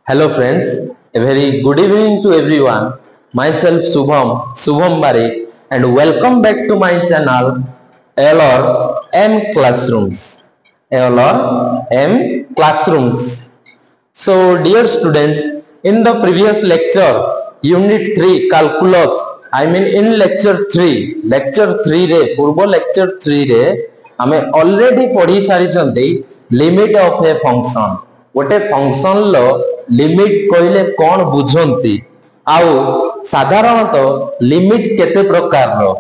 Hello friends, a very good evening to everyone. Myself Subham Barik, and welcome back to my channel ALR M Classrooms. ALR M Classrooms. So dear students, in the previous lecture, Unit 3 Calculus, in lecture 3 रे पूर्व lecture 3 रे हमें already पढ़ी सारी चंदे limit of a function. गोटे function लो limit कहले कौन बुझंती आउ साधारणतः लिमिट केते प्रकार रो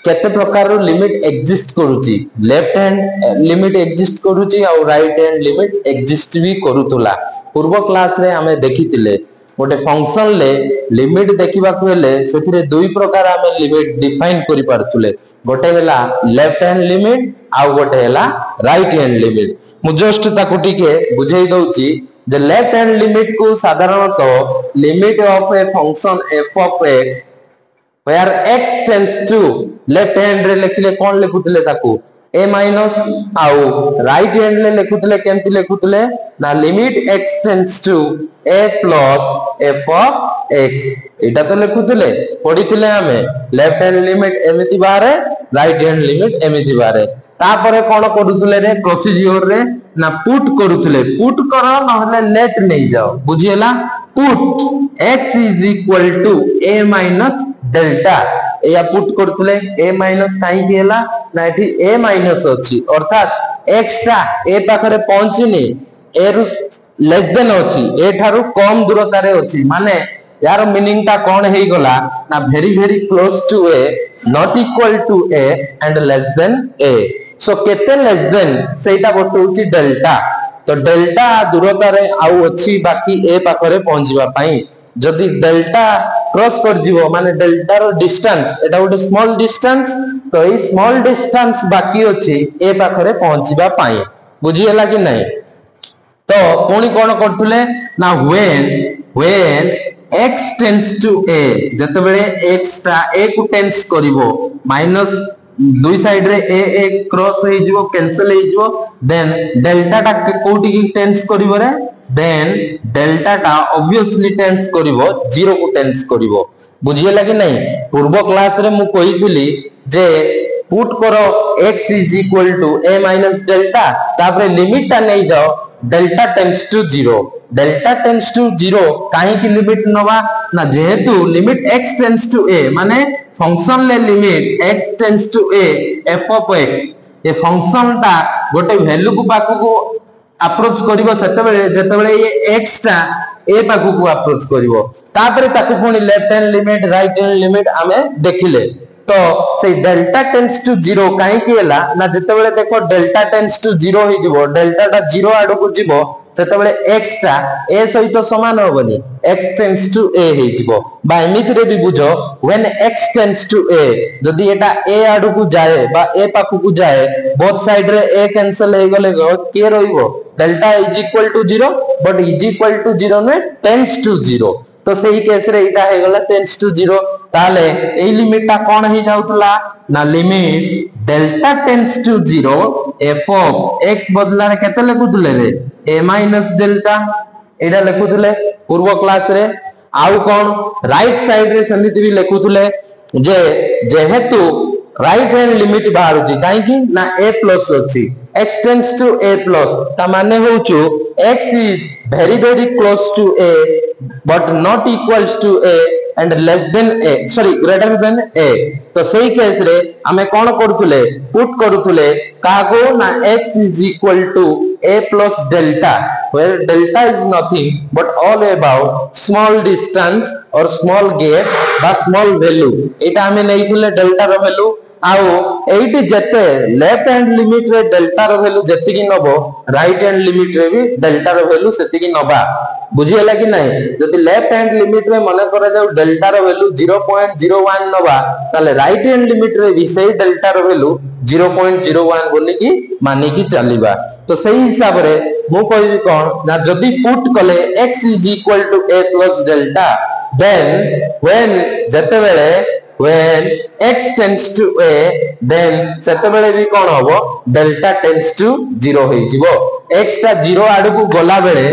केते प्रकार रो लिमिट एग्जिस्ट करूची लेफ्ट हैंड लिमिट एग्जिस्ट करूची आउ राइट हैंड लिमिट एग्जिस्ट भी करूतला पूर्व क्लास रे हमें देखितिले गोटे फंक्शन ले लिमिट देखिबा को हेले सेथिरे दुई प्रकार हमें लिमिट डिफाइन करि पारथुले गोटे हला लेफ्ट हैंड लिमिट आउ गोटे हला राइट हैंड लिमिट मु जस्ट ताको टिके बुझाई दउची द लेफ्ट हैंड लिमिट को साधारणतः limit of a function f of x where x tends to left hand रे लिखले कोन लिखुतले ताको a minus आउ राइट हैंड ले लिखुतले केमति लिखुतले ना limit x tends to a plus f of x एटा तो लिखुतले पढितले हमें लेफ्ट हैंड लिमिट एमिति बारे राइट हैंड लिमिट एमिति बारे तापरे कोन करूतले रे प्रोसीजर रे ना पुट करूतले पुट करो नहले लेट नहीं जाओ बुझियला put x is equal to a minus delta या पुट करतले a माइनस काई केला ना एठी a माइनस अछि अर्थात x ता a पाखरे पहुंचिनी a रु लेस देन अछि a थारु कम दूरता रे अछि माने यार मीनिंग ता कोन हेई गला ना very close to a not equal to a and less than a so केते लेस देन सेटा बतौछि डेल्टा तो डेल्टा दूरता रे आउ अछि बाकी a पाखरे पहुंचबा पई जदि डेल्टा क्रॉस कर जीवो माने डेल्टा रो डिस्टेंस एटा गोटे स्मॉल डिस्टेंस तो ई स्मॉल डिस्टेंस बाकी अछि ए पाखरे पहुंचीबा पाई बुझी हला कि नहीं तो कोनी कोन करथुले ना when x tends to a जते बेले x ता a को टेंस करिवो माइनस दुई साइड रे a क्रॉस हे जीवो कैंसिल हे जीवो देन डेल्टा ता कोठी की टेंस करिवो रे then delta टा obviously टेंस करिवो 0 को टेंस करिवो बुझियला कि नहीं पूर्व क्लास रे मु कहितली जे पुट करो x is equal to a minus delta तापरे लिमिट ता नहीं जाओ delta tends to 0 काहे की लिमिट नवा ना जेहेतु limit x tends to a माने फंक्शन ले limit x tends to a f of x a function ता गोटे वैल्यू को पाखो को अप्रोच करिवो सेतेबेले जेतेबेले ये x ता a पाखु को अप्रोच करिवो तापरे ताकु कोनी left hand limit right hand limit हमें देखिले तो से डेल्टा टेंड्स टू 0 काहे की हला ना जेतेबेले देखो डेल्टा टेंड्स टू 0 ही जीवो डेल्टा टा 0 आडो को जीवो सेतेबेले x ता a सहित समान होबनी x टेंड्स टू a हे जीवो बा एमिति रे भी बुझो when x tends to a जदी एटा a आडो को जाए बा a पाखु को जाए बोथ साइड रे a कैंसिल हे गले के रहिवो delta is equal to 0 but is equal to 0 ने टेंड्स टू 0 तो सही केस रे एटा हे गला टेंड्स टू 0 ताले ए लिमिट ता कोन हे जाउतला ना limit delta tends to 0 f of x बदला रे केते लेखुतले रे a माइनस डेल्टा एडा लेखुतले पूर्व क्लास रे आउ कोन राइट साइड रे समिति भी लेखुतले जे जेहेतु राइट हैंड लिमिट बाहर छी काहे की ना a प्लस अछि x tends to a plus ता माने होचु x is very close to a but not equals to a and less than a sorry greater than a तो सही केस रे हमें कोन करथुले पुट करथुले कागो ना x is equal to a plus delta where delta is nothing but all about small distance or small gap বা small value एटा हमें नैथुले delta rho value आउ eighty जते left hand limit रे डेल्टा रो वैल्यू जति की नबो right hand limit रे भी delta rho value सेति की नबा बुझियला कि नहीं जति लेफ्ट हैंड लिमिट रे माने करे जाउ डेल्टा रो वैल्यू 0.01 नबा ताले राइट हैंड लिमिट रे भी सही डेल्टा रो वैल्यू 0.01 बोली की मानी की चलीबा तो सही हिसाब रे मु कहबी कोन ना जति पुट कले x is equal to a plus delta then when जते बेले when x tends to a then सेतेबेले भी कोन होबो डेल्टा टेंड्स टू 0 होई जिवो x टा 0 आडू को गला बेले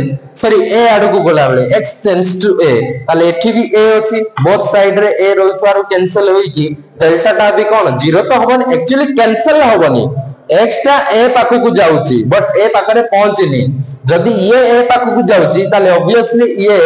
सॉरी a आडू को गला बेले x टेंड्स टू a ताले एठी भी a अछि बोथ साइड रे a रोइथारो कैंसिल होई कि डेल्टा टा भी कोन 0 तो होबनी एक्चुअली कैंसिल होबनी x टा a पाखु को जाउची बट a पाखरे पहुंचनी जदी ये a पाखु को जाउची ताले ऑब्वियसली ये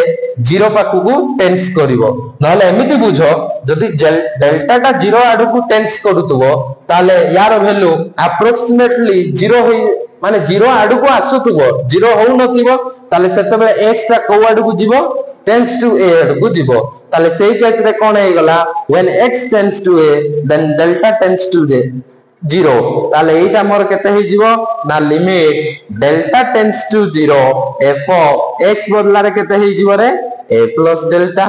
0 पाखु को टेंस करिवो नहले एमिति बुझो जदी डेल्टा टा 0 आडू को टेंस करूतबो ताले यार वैल्यू अप्रोक्सीमेटली 0 होई माने 0 आडू को आसुतबो 0 होउ नथिबो ताले सेते बेले x टा को आडू को जीवो टेंस टू a आडू को जीवो ताले सेही केस रे कोन हे गला when x tends to a देन डेल्टा टेंस टू 0 ताले एटा मोर केते हे जीवो ना limit delta tends to 0 f of x बदला रे केते हे जीवो रे a प्लस डेल्टा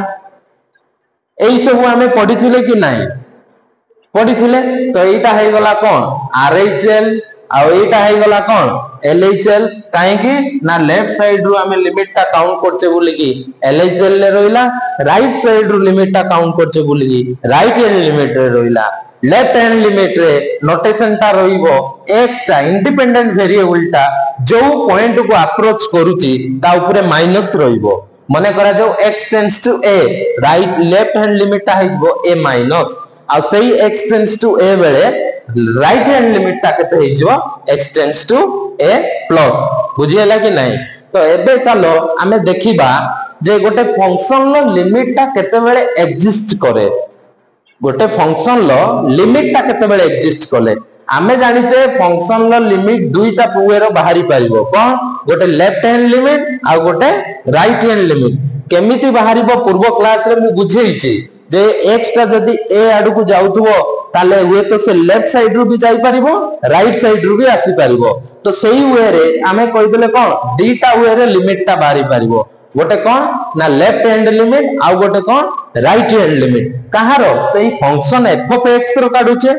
एई सब हमें पढिथिले कि नाही पढिथिले तो एटा हे गला कोन rhl आ एटा हे गला कोन lhl काहे कि ना लेफ्ट साइड रु हमें लिमिट ता काउंट करचे बोली कि lhl ले रोइला राइट साइड रु लिमिट ता काउंट करचे बोली कि राइट हैंड लिमिट रे रोइला लेफ्ट हैंड लिमिट रे नोटेशन ता रहिबो x ता इंडिपेंडेंट वेरिएबल ता जो पॉइंट को अप्रोच करूची ता ऊपर माइनस रहिबो मने करा जाऊ x tends to a right left hand limit ता हेजबो a माइनस आ सही x टेंड्स टू a बेले राइट हैंड लिमिट ता केते हेजबो x tends to a plus बुझियला कि नाही तो एबे चलो हमें देखिबा जे गोटे फंक्शन लो लिमिट ता केते बेले एग्जिस्ट करे गोटे फंक्शन लो लिमिट ता केते बेले एग्जिस्ट कले आमे जानि छे फंक्शन लो लिमिट दुईटा पुएरो बाहरी पाइबो कोन गोटे लेफ्ट हैंड लिमिट आ गोटे राइट हैंड लिमिट केमिति बाहरीबो पूर्व क्लास रे मु बुझेइछि जे x ता जदी a आडू को जाउथबो ताले हुए तो से लेफ्ट साइड रु भी जाई परिबो राइट साइड रु भी आसी परिबो तो सेही वे रे आमे कहि देले कोन दीटा वे रे लिमिट ता बाहरी परिबो गोटे कोन ना लेफ्ट हैंड लिमिट आ गोटे कोन राइट हैंड लिमिट कहारो सेही फंक्शन f ऑफ x रो काडुचे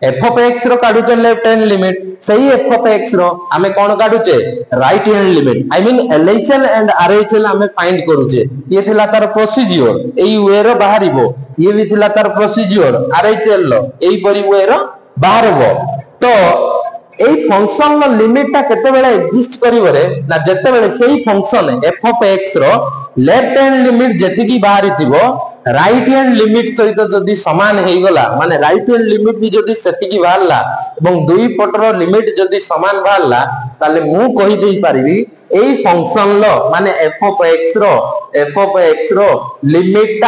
f ऑफ x रो काडुचे लेफ्ट हैंड लिमिट सही f ऑफ x रो हमें कोन काडुचे right hand limit I mean LHL and RHL हमें फाइंड करूचे ये थिला तार प्रोसीजर एई वे रो बाहरिबो ये भी थिला तार प्रोसीजर RHL लो एई परि वे रो बाहरबो तो एई फंक्शन लो लिमिट ता केते बेले एग्जिस्ट करिवो रे ना जते बेले सेही फंक्शन f ऑफ x रो लेफ्ट हैंड लिमिट जति की बाहरी थिबो राइट हैंड लिमिट सहित जदी समान हेई गला माने राइट हैंड लिमिट भी जदी सेति की बाहरला एवं दुई पटर लिमिट जदी समान बाहरला ताले मु कहि देई परिबी एई फंक्शन लो माने f ऑफ x रो limit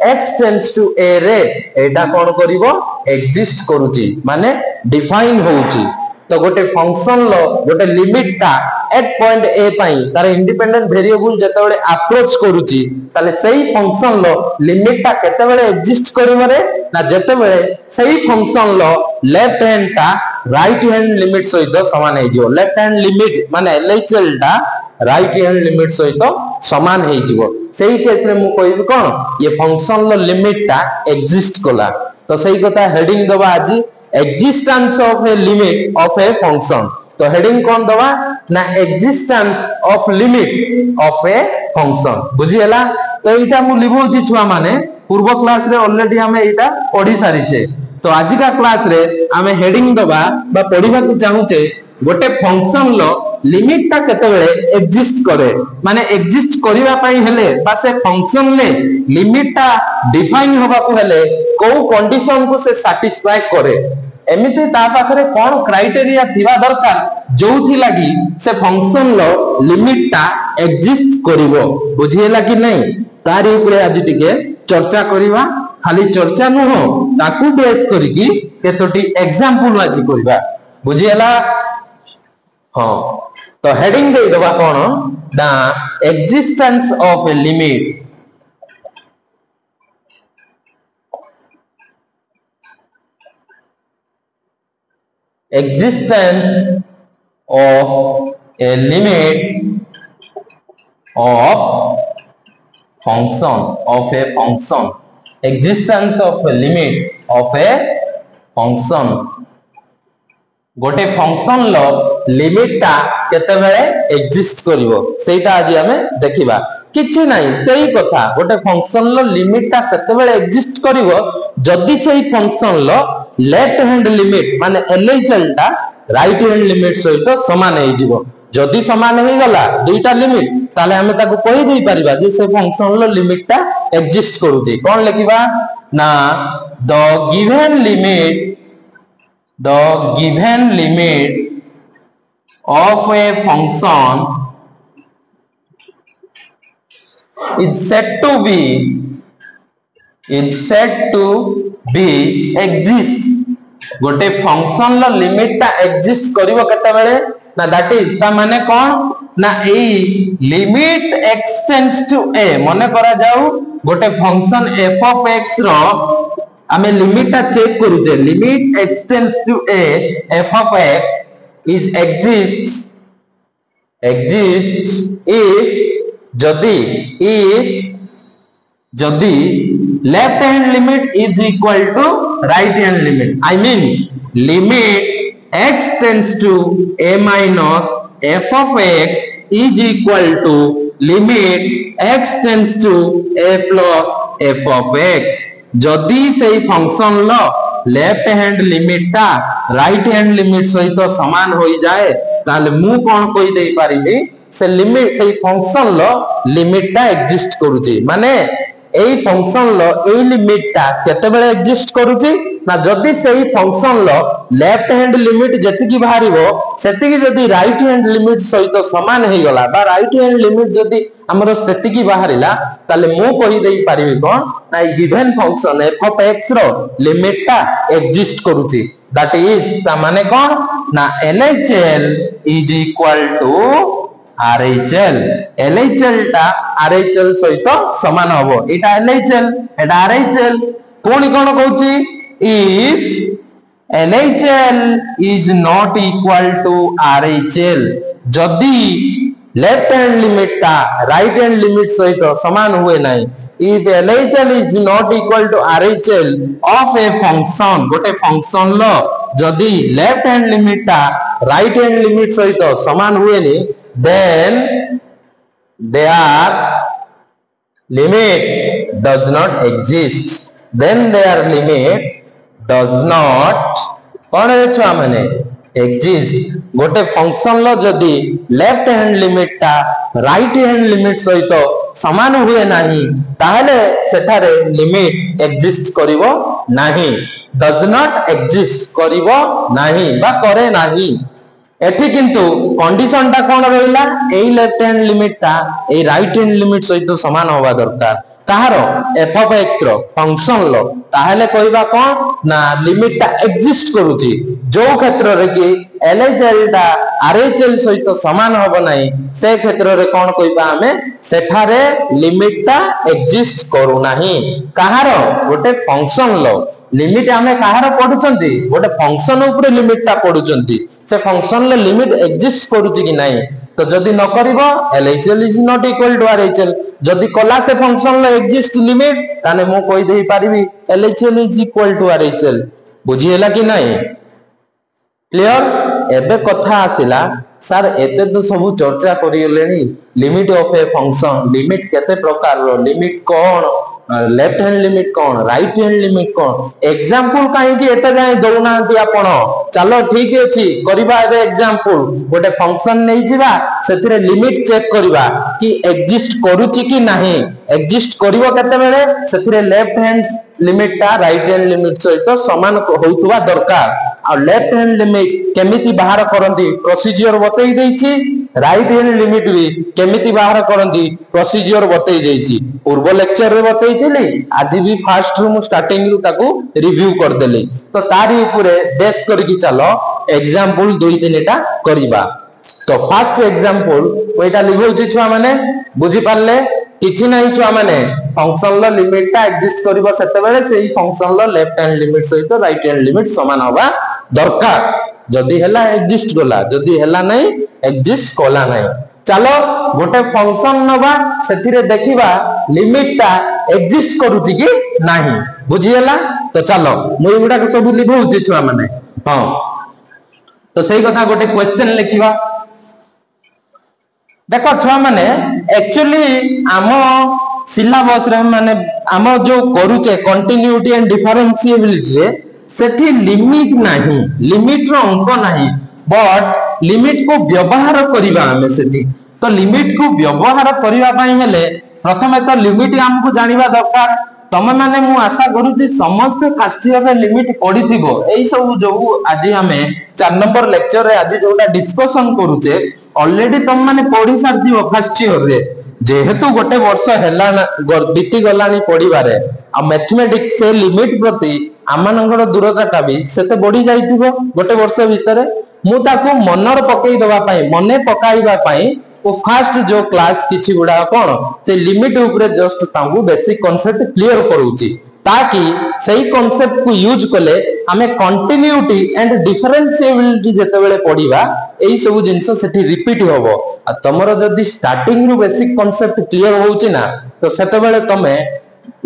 x tends to a रे एटा कोन करिवो एग्जिस्ट करूची माने डिफाइन होउची तो गोटे फंक्शन लो गोटे लिमिट ता एट पॉइंट a पई तार इंडिपेंडेंट वेरिएबल जते बेले अप्रोच करूची ताले सही फंक्शन लो लिमिट ता केते बेले एग्जिस्ट करिवो रे ना जते बेले सही फंक्शन लो लेफ्ट हैंड ता राइट हैंड लिमिट सहित समान हे जो लेफ्ट हैंड लिमिट माने LHL ता राइट हैंड लिमिट सहित समान हे जिवो सही केस रे मु कहिबी कोन ये फंक्शन लो लिमिट ता एग्जिस्ट कोला तो सही कथा हेडिंग दबा आजी existence of a limit of a function तो हेडिंग कौन दवा ना existence of limit of a function बुझियला तो एटा मु लिबोची छुआ माने पूर्व क्लास रे ऑलरेडी हमें एटा पढी सारी छे तो आज का क्लास रे हमें हेडिंग दबा बा पढिबा को चाहू छे गोटे फंक्शन लो लिमिट ता केते बेले एग्जिस्ट करे माने एग्जिस्ट करिवा पई हेले बा से फंक्शन ले लिमिट ता डिफाइन होबा को हेले को कंडीशन को से सैटिस्फाई करे एमिति ता पाखरे कोन क्राइटेरिया थिबा दरकार जोथि लागि से फंक्शन लो लिमिट ता एग्जिस्ट करिवो बुझियला कि नै तारी ऊपर आज टिके चर्चा करिवा खाली चर्चा न हो ताकू बेस करिकि केतोटी एग्जांपल आज करिवा बुझियला हां तो हेडिंग दे दबा कोन the existence of a limit existence of a limit of function existence of a limit of a function गोटे फंक्शन लो लिमिट ता केते बेले एग्जिस्ट करिवो सेटा आज हमें देखिबा किछि नाही सेही कथा गोटे फंक्शन लो लिमिट ता सेते बेले एग्जिस्ट करिवो जदी सेही फंक्शन लो लेफ्ट हैंड लिमिट माने LHL ता राइट हैंड लिमिट सहित समान हो जिवो जदि समान हो गला दुईटा लिमिट ताले हमें ताको कहि देई परिबा जे से फंक्शन लो लिमिट टा एग्जिस्ट करूची कोन लिखिबा ना the given limit of a function is said to be exist गोटे फंक्शन लो लिमिट टा एग्जिस्ट करिवो केते बेले ना दैट इज ता माने कोन ना ए limit x tends to a मने करा जाऊ गोटे फंक्शन f of x रो हमें लिमिट टा चेक करूचे limit x tends to a f of x is exists if जदि left hand limit is equal to right hand limit I mean limit x tends to a minus f of x is equal to limit x tends to a plus f of x जदि से function लो left hand limit टा right hand limit सहित समान हो जाए ताले मु कोन कोइ देई पारिबी से लिमिट से फंक्शन लो लिमिट टा एग्जिस्ट करूची माने एई फंक्शन लो एई लिमिट टा केते बेले एग्जिस्ट करूची ना जदि सेही फंक्शन लो लेफ्ट हैंड लिमिट जति की बाहरिबो सेति की जदि राइट हैंड लिमिट सहित समान हे गला बा राइट हैंड लिमिट जदि हमरो सेति की बाहरिला ताले मु कहि देई पारिबी कोन ना given function f of x रो लिमिट टा एग्जिस्ट करूची दैट इज ता माने कोन ना LHL is equal to RHL LHL टा RHL सहित समान हबो एटा LHL एटा RHL कोन कोन कहूची if LHL is not equal to RHL जदि लेफ्ट हैंड लिमिट टा राइट हैंड लिमिट सहित समान हुए नहीं if LHL is not equal to RHL of a function गोटे फंक्शन लो जदि लेफ्ट हैंड लिमिट टा राइट हैंड लिमिट सहित समान हुए नहीं then their limit does not exist then their limit does not कौन है छुआ माने exist गोटे फंक्शन लो जदि लेफ्ट हैंड लिमिट टा राइट हैंड लिमिट सहित समान हुए नहीं ताहले सेठारे लिमिट एग्जिस्ट करिवो नहीं does not exist करिवो नहीं बा करे नहीं एठी किंतु कंडीशन टा कोन रहिला एई लेफ्ट हैंड लिमिट टा एई राइट हैंड लिमिट सहित समान होबा दरकार कहारो f of x रो फंक्शन लो ताहले कहबा कोन ना लिमिट टा एग्जिस्ट करूची जो क्षेत्र रे कि LHL टा RHL सहित समान होबो नाही से क्षेत्र रे कोन कहबा हमें सेठारे लिमिट टा एग्जिस्ट करू नाही कहारो गोटे फंक्शन लो लिमिट हमें कहारो पढुचंती गोटे फंक्शन ऊपर लिमिट टा पढुचंती से फंक्शन ले लिमिट एग्जिस्ट करूची कि नाही तो जदि न करिवो LHL is not equal to RHL जदि कला से फंक्शन ले एग्जिस्ट लिमिट ताने मु कहि देई पारिबी LHL is equal to RHL बुझी हैला कि नाही क्लियर एबे कथा आसिला सर एते तो सब चर्चा करि गेलेनी limit of a function limit केते प्रकार रो लिमिट कोन लेफ्ट हैंड लिमिट कौन राइट हैंड लिमिट कौन एग्जांपल काहे कि एता जाय दउनांती आपण चलो ठीक अछि करबा एबे एग्जांपल गोटे फंक्शन नै जिबा सेथिरे लिमिट चेक करबा कि एग्जिस्ट करूची कि नाही एग्जिस्ट करिवो केते बेले सेथिरे लेफ्ट हैंड लिमिट टा राइट हैंड लिमिट सहित समान होउतबा दरकार आ लेफ्ट हैंड लिमिट केमिति बाहर करंती प्रोसीजर बतई देछि राइट हैंड लिमिट भी केमिति बाहर करंती प्रोसीजर बतई देछि पूर्व लेक्चर रे बतई थिली आज भी फास्ट रु स्टार्टिंग रु ताको रिव्यू कर देली तो तारी ऊपर बेस करके चलो एग्जांपल दुई तीनटा करिबा तो फर्स्ट एग्जांपल ओइटा लिखौछि छुआ माने बुझी पारले किछि नाही छुआ माने फंक्शन लो लिमिट टा एग्जिस्ट करबो सेते बेले सेही फंक्शन लो लेफ्ट हैंड लिमिट सहित राइट हैंड लिमिट समान होबा दरकार जदि हला एग्जिस्ट गला जदि हला नाही एग्जिस्ट कोला नाही चलो गोटे फंक्शन नबा सेथिरे देखिबा लिमिट टा एग्जिस्ट करूची कि नाही बुझी हला तो चलो मु एगुडा को सब लिखौछि छुआ माने हां तो सही कथा गोटे क्वेश्चन लिखिबा देखो छुआ माने एक्चुअली आमो सिलेबस रे माने आमो जो करूचे कंटिन्यूटी एंड डिफरेंशिएबिलिटी रे सेठी लिमिट नाही लिमिट रो अंक नाही बट लिमिट को व्यवहार करिबा हमें सेठी तो लिमिट को व्यवहार करिबा पई हेले प्रथमे तो लिमिट हमको जानिबा दरकार तमे माने मु आशा करूची समस्त फास्ट ईयर रे लिमिट पढिथिबो एई सब जो आज हमें 4 नंबर लेक्चर रे आज जोटा डिस्कशन करूचे ऑलरेडी तुम माने पढी सारथिबो फास्ट ईयर रे जेहेतु गोटे वर्ष हेला बीती गलानी पढिबारे आ मैथमेटिक्स से लिमिट प्रति आमानंगर दूरताटा भी सेते बढ़ी जाइथिबो गोटे वर्ष भितरे मु ताको मनर पकई दबा पई मने पकाइबा पई ओ फास्ट जो क्लास किछि गुडा कोन से लिमिट ऊपर जस्ट तांगु बेसिक कांसेप्ट क्लियर करूची ताकि सही कांसेप्ट को यूज कले हमें कंटिन्यूटी एंड डिफरेंशिएबिलिटी जते बेले पढिबा एई सब जिंस सेठी रिपीट होबो आ तमरो जदी स्टार्टिंग रु बेसिक कांसेप्ट क्लियर होउची ना तो सेते बेले तमे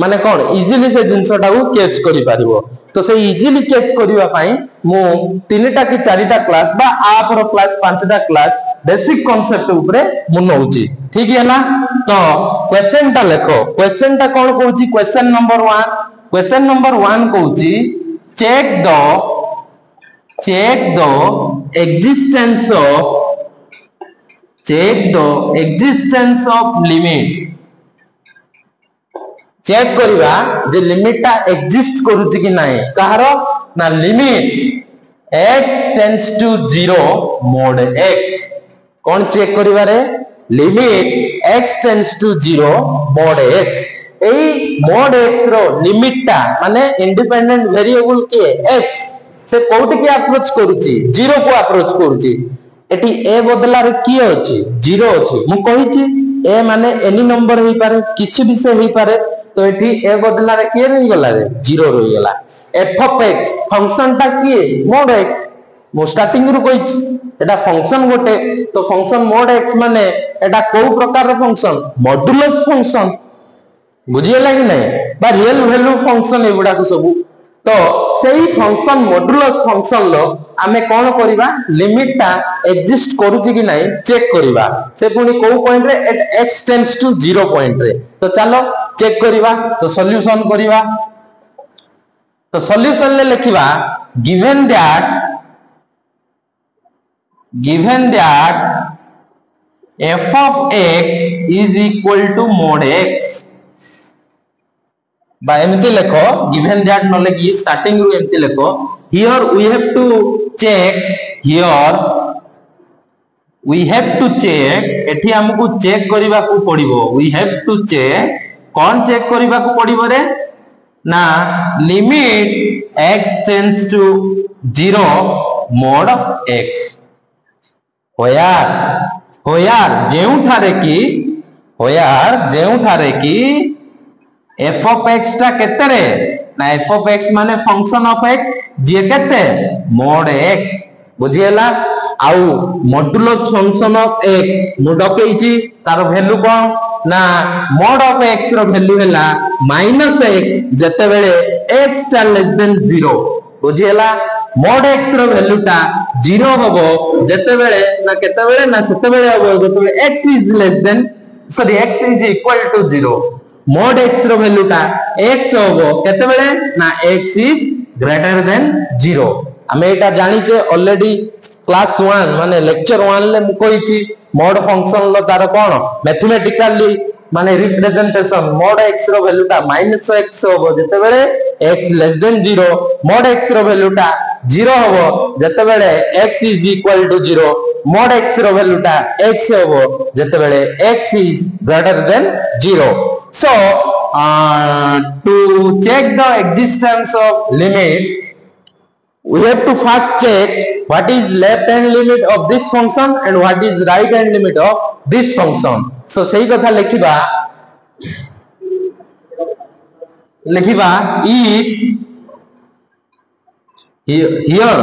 माने कोन इजीली से जिंसटा को कैच करि पारिबो तो से इजीली कैच करिवा पई मु 3टा कि 4टा क्लास बा आप रो क्लास 5टा क्लास बेसिक कांसेप्ट ऊपर मु नउची ठीक है ना तो क्वेश्चन ता लेखो क्वेश्चन ता कोन कहूची क्वेश्चन नंबर 1 कहूची check the existence of limit check करिबा जे लिमिट ता एग्जिस्ट करूची कि नाही कहारो ना limit x tends to 0 mod x कोन चेक करिबा रे limit x tends to 0 mod x एई mod x रो लिमिट ता माने इंडिपेंडेंट वेरिएबल के x से कोठी के अप्रोच करूची 0 को अप्रोच करूची एटी a बदला रे की अछि 0 अछि मु कहिची a माने एनी नंबर होई पारे किछि भी से होई पारे तो एठी a बदला रे के रही गला रे 0 रही गला f of x फंक्शन ता की mod x मो स्टार्टिंग रु कहिछि एटा फंक्शन गोटे तो फंक्शन mod x माने एटा को प्रकार रो फंक्शन मॉड्यूलस फंक्शन बुझियला कि नै बा रियल वैल्यू फंक्शन एबुडा को सब तो सेही फंक्शन मॉड्यूलस फंक्शन लो आमे कोन करिबा लिमिट ता एग्जिस्ट करूची कि नै चेक करिबा से पुनी को पॉइंट रे at x tends to 0 point रे तो चलो चेक करिबा तो सॉल्यूशन करिबा तो सॉल्यूशन ले लिखिबा given that f of x is equal to mod x बा एमती लेखो गिवन दैट न लेखि स्टार्टिंग रु एमती लेखो here we have to check एठी हमकु चेक करिबा को पड़िबो वी हैव टू चेक कोन चेक करिबा को पड़िबो रे ना limit x tends to 0 mod x होयार जेउठारे की f of x ता केते रे ना f of x माने फंक्शन ऑफ x जे केते mod x बुझियला आउ मॉड्यूलस फंक्शन ऑफ x मु डकेइची तार वैल्यू कोन ना mod of x रो वैल्यू हैला -x जते बेले x ता लेस देन 0 बुझियला mod x रो वैल्यू ता 0 होबो जते बेले ना केते बेले ना सेते बेले होबो जते बेले x is less than sorry x is equal to 0 mod x रो वैल्यू ता x होबो केते बेले ना x इज ग्रेटर देन 0 हमें एटा जानि छे ऑलरेडी क्लास 1 माने लेक्चर 1 ले मु कहिची mod फंक्शन लो तार कोन मैथमेटिकली माने रिप्रेजेंटेशन mod x रो वैल्यू ता -x होबो जते बेले x less than 0 mod x रो वैल्यू ता 0 होबो जते बेले x is equal to 0 mod x रो वैल्यू ता x होबो जते बेले x is greater than 0 so to check the existence of limit we have to first check what is left hand limit of this function and what is right hand limit of this function so सही कथा लिखिबा if here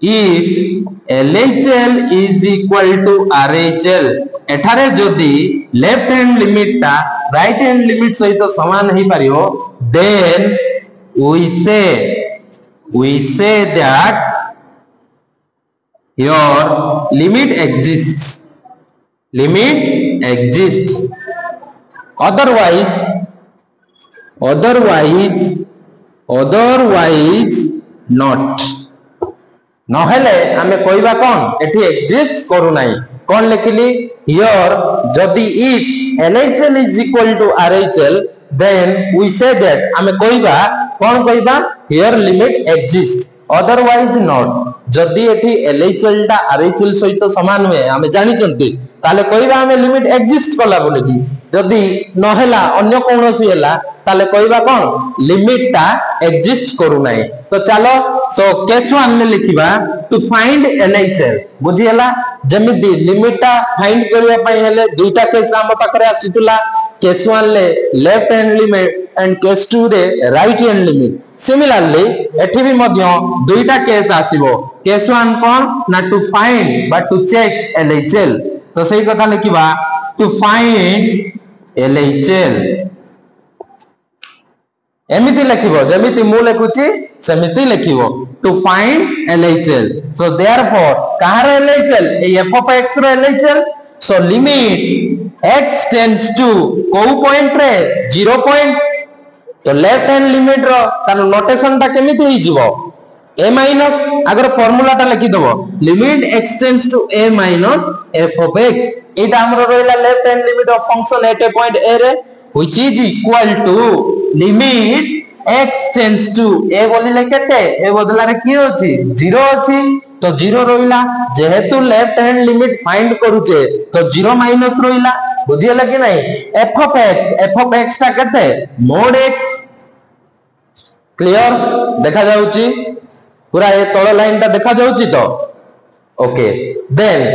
if LHL is equal to RHL एठारे जदि left hand limit ता right hand limit सहित समान ही पारियो then we say that your limit exists otherwise not नहेले आमे कहबा कोन एठी एग्जिस्ट करू नाही कोन लिखिली हियर जदी if LHL is equal to RHL then we say that आमे कहबा कोन कहबा here limit exist otherwise not जदी एठी LHL टा RHL सहित समान हुए आमे जानि चंती ताले कहबा आमे लिमिट एग्जिस्ट कला बोले की जदी नहेला अन्य कोनोसी हेला ताले कहबा कोन लिमिट टा एग्जिस्ट करू नाही तो चलो सो केस 1 ले लिखिबा टू फाइंड LHL बुझी हला जमिति लिमिट टा फाइंड करिया पई हेले दुईटा केस हम पाखरे आसीतुला केस 1 ले left hand limit and case 2 रे राइट हैंड लिमिट सिमिलरली एठी भी मध्य दुईटा केस आसीबो केस 1 कोन ना to find but to check LHL तो सही कथा लिखिबा टू फाइंड LHL एमिति लिखिबो जमिति मु लिखुची सेमिति लिखिबो to find LHL so therefore कहार LHL ए f of x रो LHL so limit x tends to को पॉइंट रे 0 पॉइंट तो लेफ्ट हैंड लिमिट रो तार नोटेशन ता केमिति होई जिवो a माइनस अगर फार्मूला ता लिखि दबो limit x tends to a minus f of x एटा हमरो रोइला left hand limit of function at a point a रे which is equal to limit x tends to a बोलिले केते ए बदला रे की होची 0 होची तो 0 रोइला जेहेतु लेफ्ट हैंड लिमिट फाइंड करूचे तो 0 माइनस रोइला बुझियला कि नहीं f of x ता केते mod x क्लियर देखा जाउची पूरा ए तळ लाइन ता देखा जाउची तो ओके देन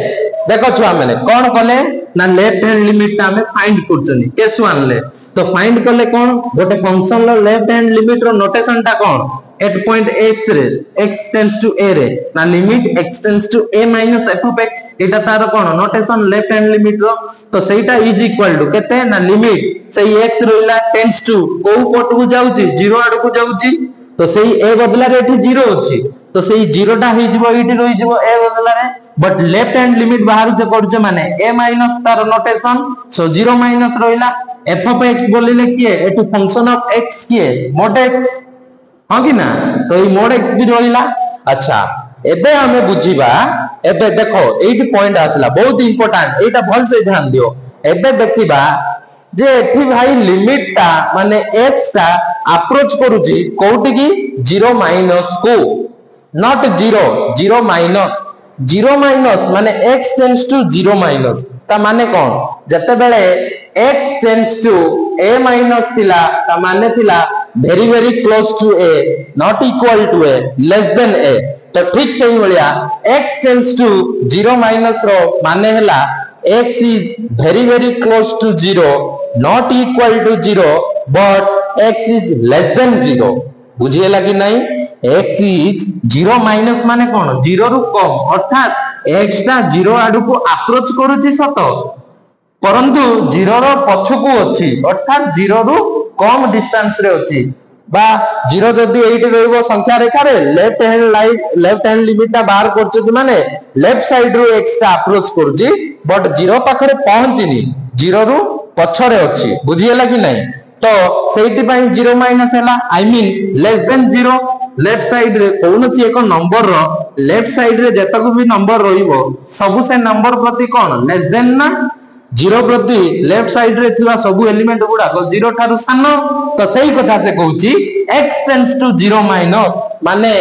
देखो छुआ मैंने कौन कले ना लेफ्ट हैंड लिमिट ता हमें फाइंड करछनी केस 1 ले तो फाइंड करले कौन गोटे फंक्शन लो लेफ्ट हैंड लिमिट रो नोटेशन ता कौन एट पॉइंट x रे x टेंड्स टू a रे ना limit x tends to a minus f of x एटा तार कौन नोटेशन लेफ्ट हैंड लिमिट रो तो सेटा इज इक्वल टू केते ना लिमिट सही x रोइला टेंड्स टू को पट को जाउची 0 आड़ को जाउची तो सही a बदला रे एठी 0 अछि तो सही 0 टा हे जिवो इटी रोइ जिवो a बदला रे बट लेफ्ट हैंड लिमिट बाहर जे करछ माने a माइनस तार नोटेशन सो 0 माइनस रोइला f of x बोलिले किए एटू फंक्शन ऑफ x किए mod x हां कि ना तो ई mod x भी रोइला अच्छा एबे हमें बुझिबा एबे देखो एठी पॉइंट आसला बहुत इंपोर्टेंट एटा भल से ध्यान दियो एबे देखिबा जे एठी भाई लिमिट ता माने x ता अप्रोच करूची कोउटी की 0 माइनस को नॉट 0 माइनस माने x टेंड्स टू 0 माइनस ता माने कोन जते बेले x tends to a minus थिला ता माने थिला very very close to a not equal to a less than a तो ठीक सही भलिया x टेंड्स टू 0 माइनस रो माने हला x is very very close to 0 not equal to 0 but x is less than 0 बुझिएला कि नहीं x इज 0 माइनस माने कोन 0 रु कम अर्थात x ता 0 आडू को अप्रोच करूची सत परंतु 0 रो पछकू अछि अर्थात 0 रु कम डिस्टेंस रे अछि बा 0 जदी 8 रहइबो संख्या रेखा रे लेफ्ट हैंड लिमिट ता बाहर करछथि माने लेफ्ट साइड रु x ता अप्रोच करूची बट 0 पाखरे पहुंचिनी 0 रु पछरे अछि बुझिएला कि नहीं तो सेठी पई 0 माइनस हैला I mean less than 0 left side रे कोनोसी एक नंबर रो लेफ्ट साइड रे जतक भी नंबर रहिबो सब से नंबर प्रति कोन लेस देन ना 0 प्रति लेफ्ट साइड रे थिबा सब एलिमेंट गुडा 0 थारु सानो तो सही कथा से कहूची x टेंड्स टू 0 माइनस माने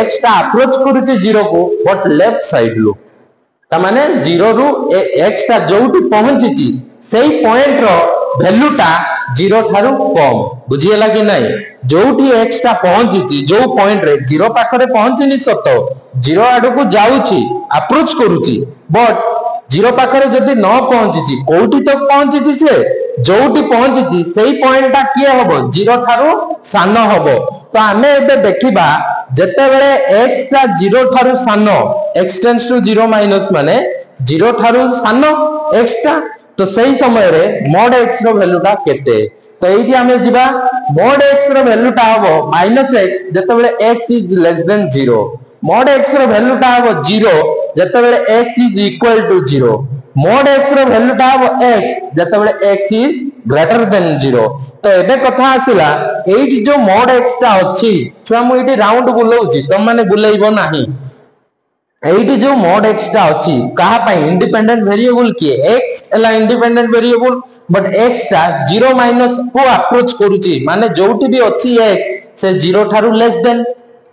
x ता अप्रोच करूची 0 को बट लेफ्ट साइड लो ता माने 0 रु x ता जोटी पहुंचीची सेही पॉइंट रो वैल्यू ता 0 थारु कम बुझिएला कि नहीं जोठी x ता पहुंचीची जो पॉइंट रे 0 पाखरे पहुंचिनी सतो 0 आडू को जाउची अप्रोच करूची बट 0 पाखरे जदी न पहुंचीची कोठी तक पहुंचीची से जोठी पहुंचीची सेही पॉइंट ता किए हबो 0 थारु सानो हबो तो हमें एबे देखिबा जते बेले x ता 0 थारु सानो x टेंड्स टू 0 माइनस माने 0 थारु सानो x ता तो सही समय रे mod x रो वैल्यू ता केते तो एठी हमें जिबा mod x रो वैल्यू ता हबो -x जते बेले x is less than 0 mod x रो वैल्यू ता हबो 0 जते बेले x is equal to 0 mod x रो वैल्यू ता हबो x जते बेले x इज ग्रेटर देन 0 तो एबे कथा आसिला एठी जो mod x ता अछि छुआ मु एठी राउंड बुलाउची तुम माने बुलाइबो नाही एठी जो mod x ता अछि कहा पाई इंडिपेंडेंट वेरिएबल की x एला इंडिपेंडेंट वेरिएबल बट x ता 0 माइनस को अप्रोच करूची माने जोठी भी अछि x से 0 थारु लेस देन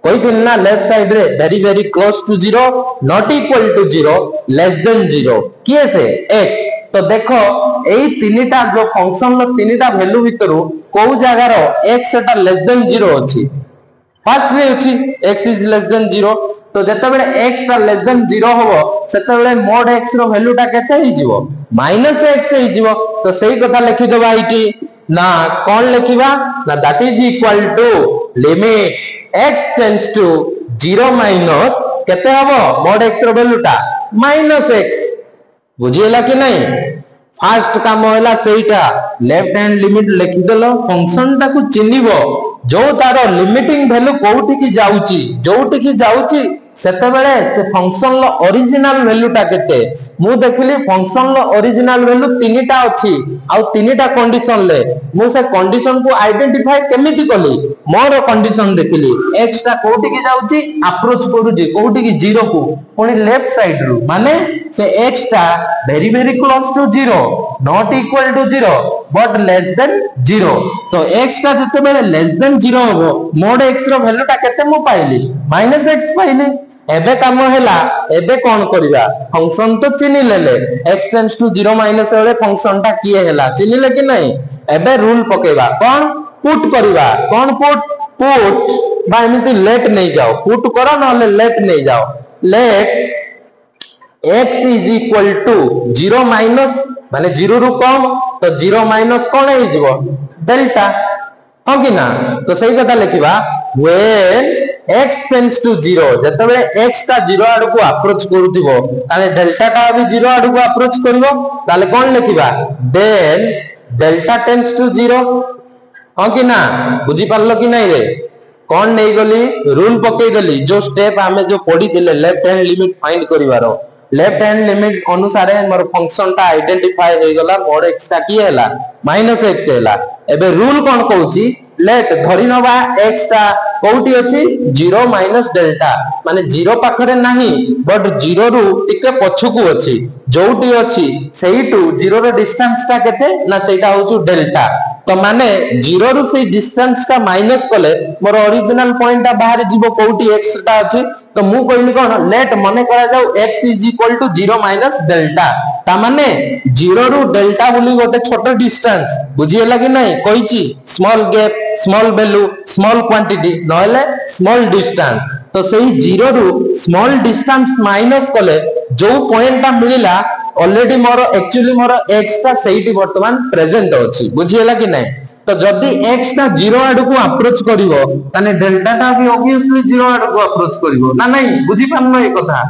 कोई थिन ना लेफ्ट साइड रे very close to 0 not equal to 0 less than 0 किए से x तो देखो एई तीनटा जो फंक्शन लो तीनटा वैल्यू भितरु को जगह रो x सेटा लेस देन 0 अछि फर्स्ट रे अछि x इज लेस देन 0 तो जते बेले x टा लेस देन 0 होबो सेते बेले mod x रो वैल्यू टा केते हि जिवो -x हि जिवो तो सही कथा लिखि दबा इटी ना कोन लिखिबा ना that is equal to limit x tends to 0 minus केते हबो mod x रो वैल्यू टा -x बुझिएला कि नहीं फास्ट काम होला सेटा लेफ्ट हैंड लिमिट लिखि देलो फंक्शन टा को चिन्हिबो जो तारो लिमिटिंग वैल्यू कोठी की जाउची सेते बेले से फंक्शन लो ओरिजिनल वैल्यू टा केते मु देखली फंक्शन लो ओरिजिनल वैल्यू तीनटा अछि आ तीनटा कंडीशन ले मु से कंडीशन को आइडेंटिफाई केमिति कली मोर कंडीशन देखली x टा कोठी की जाउची अप्रोच करूची कोठी की 0 को पुनी लेफ्ट साइड रु माने से x टा very close to 0 not equal to 0 but less than 0 तो x टा जते बेले लेस देन 0 हो mod x रो वैल्यू टा केते मु पाइली -x पाइली एबे काम हैला एबे कोन करिवा फंक्शन तो चिनि लेले x टेंड्स टू 0 माइनस वाले फंक्शन टा किए हैला चिनि ले कि नहीं एबे रूल पकेबा कोन पुट करिवा कोन पुट बा एमिति लेट नहीं जाओ पुट करो न लेट नहीं जाओ let x is equal to 0 minus माने 0 रु कम तो 0 माइनस कोन हे जिवो डेल्टा हो कि ना तो सही कथा लिखिबा when x tends to 0 जते बेले x ता 0 आडू को अप्रोच करूतिबो ताले डेल्टा ता भी 0 आडू को अप्रोच करिवो ताले कोन लिखिबा then डेल्टा tends to 0 हो कि ना बुझी पारलो कि नहीं रे कोन नहीं गली रूल पकई देली जो स्टेप हमें जो पढ़ी दिले लेफ्ट हैंड लिमिट फाइंड करिवारो लेफ्ट हैंड लिमिट अनुसार मोर फंक्शन ता आइडेंटिफाई हो गला mod x ता की हैला -x हैला एबे रूल कोन कहूची लेट धरि नबा x ता कोठी अछि 0 माइनस डेल्टा माने 0 पाखरे नाही बट 0 रु टिके पछकु अछि जोटी अछि सेही टू 0 रो डिस्टेंस ता केते ना सेटा होचु डेल्टा तो माने 0 रु से डिस्टेंस का माइनस कले मोर ओरिजिनल पॉइंट ता बाहर जीवो कोठी x ता अछि तो मु कहली कोन लेट मने करा जाऊ x is equal to 0 minus delta ता माने 0 रु डेल्टा बोली गोटे छोटो डिस्टेंस बुझिएला कि नहीं कहिची small gap small value small quantity नहले स्मॉल डिस्टेंस तो सही 0 रु स्मॉल डिस्टेंस माइनस कले जो पॉइंट ता मिलिला ऑलरेडी मोर एक्चुअली मोर x ता सेहीटी वर्तमान प्रेजेंट अछि बुझिएला कि नहीं तो जदी x ता 0 आडू को अप्रोच करिवो ताने डेल्टा ता भी ऑब्वियसली 0 आडू को अप्रोच करिवो ना नहीं बुझी पानो ए कथा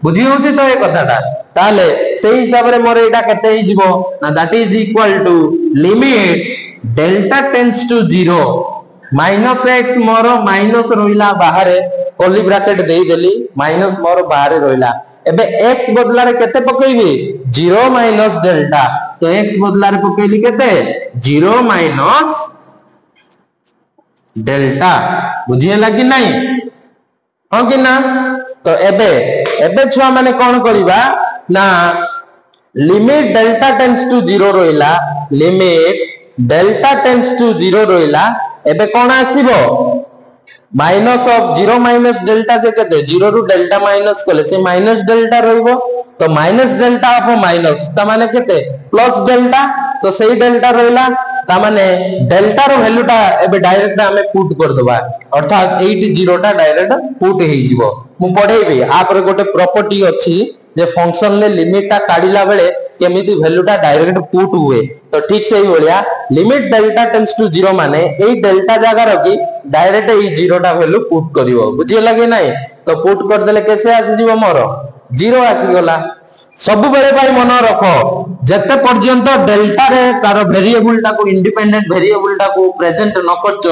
बुझी होची तो ए कथाटा ताले सेही हिसाब रे मोर एटा केते हि जिवो ना that is equal to limit delta tends to 0 -x मोर माइनस रोइला बाहरे कर्ली ब्रैकेट देई देली माइनस मोर बाहरे रोइला एबे x बदला रे केते पकेइबे 0 माइनस डेल्टा तो x बदला रे पकेइली केते 0 माइनस डेल्टा बुझिएला कि नहीं हो कि ना तो एबे छुआ माने कोन करिबा ना लिमिट डेल्टा टेंड्स टू 0 रोइला लिमिट डेल्टा टेंड्स टू 0 रोइला एबे कोन आसीबो माइनस ऑफ 0 माइनस डेल्टा जे केते 0 रु डेल्टा माइनस कले से माइनस डेल्टा रहइबो तो माइनस डेल्टा ऑफ माइनस ता माने केते प्लस डेल्टा तो सही डेल्टा रहइला ता माने डेल्टा रो वैल्यू टा एबे डायरेक्ट हमें पुट कर दबा अर्थात 0 टा डायरेक्ट पुट हे जिवो मु पढेबे आ पर गोटे प्रॉपर्टी अछि जे फंक्शन ले लिमिट टा काढिला बेले केमिति वैल्यू टा डायरेक्ट पुट हुए तो ठीक सही बोलिया लिमिट डेल्टा टेंड्स टू 0 माने एई डेल्टा जगह रखी डायरेक्ट एई 0 टा वैल्यू पुट करिवो बुझिए लगे नाही तो पुट कर देले कैसे आसी जीवो मोर 0 आसी गला सब बेले भाई मन रख जते पर्यंत डेल्टा रे तार वेरिएबल टा को इंडिपेंडेंट वेरिएबल टा को प्रेजेंट न करछ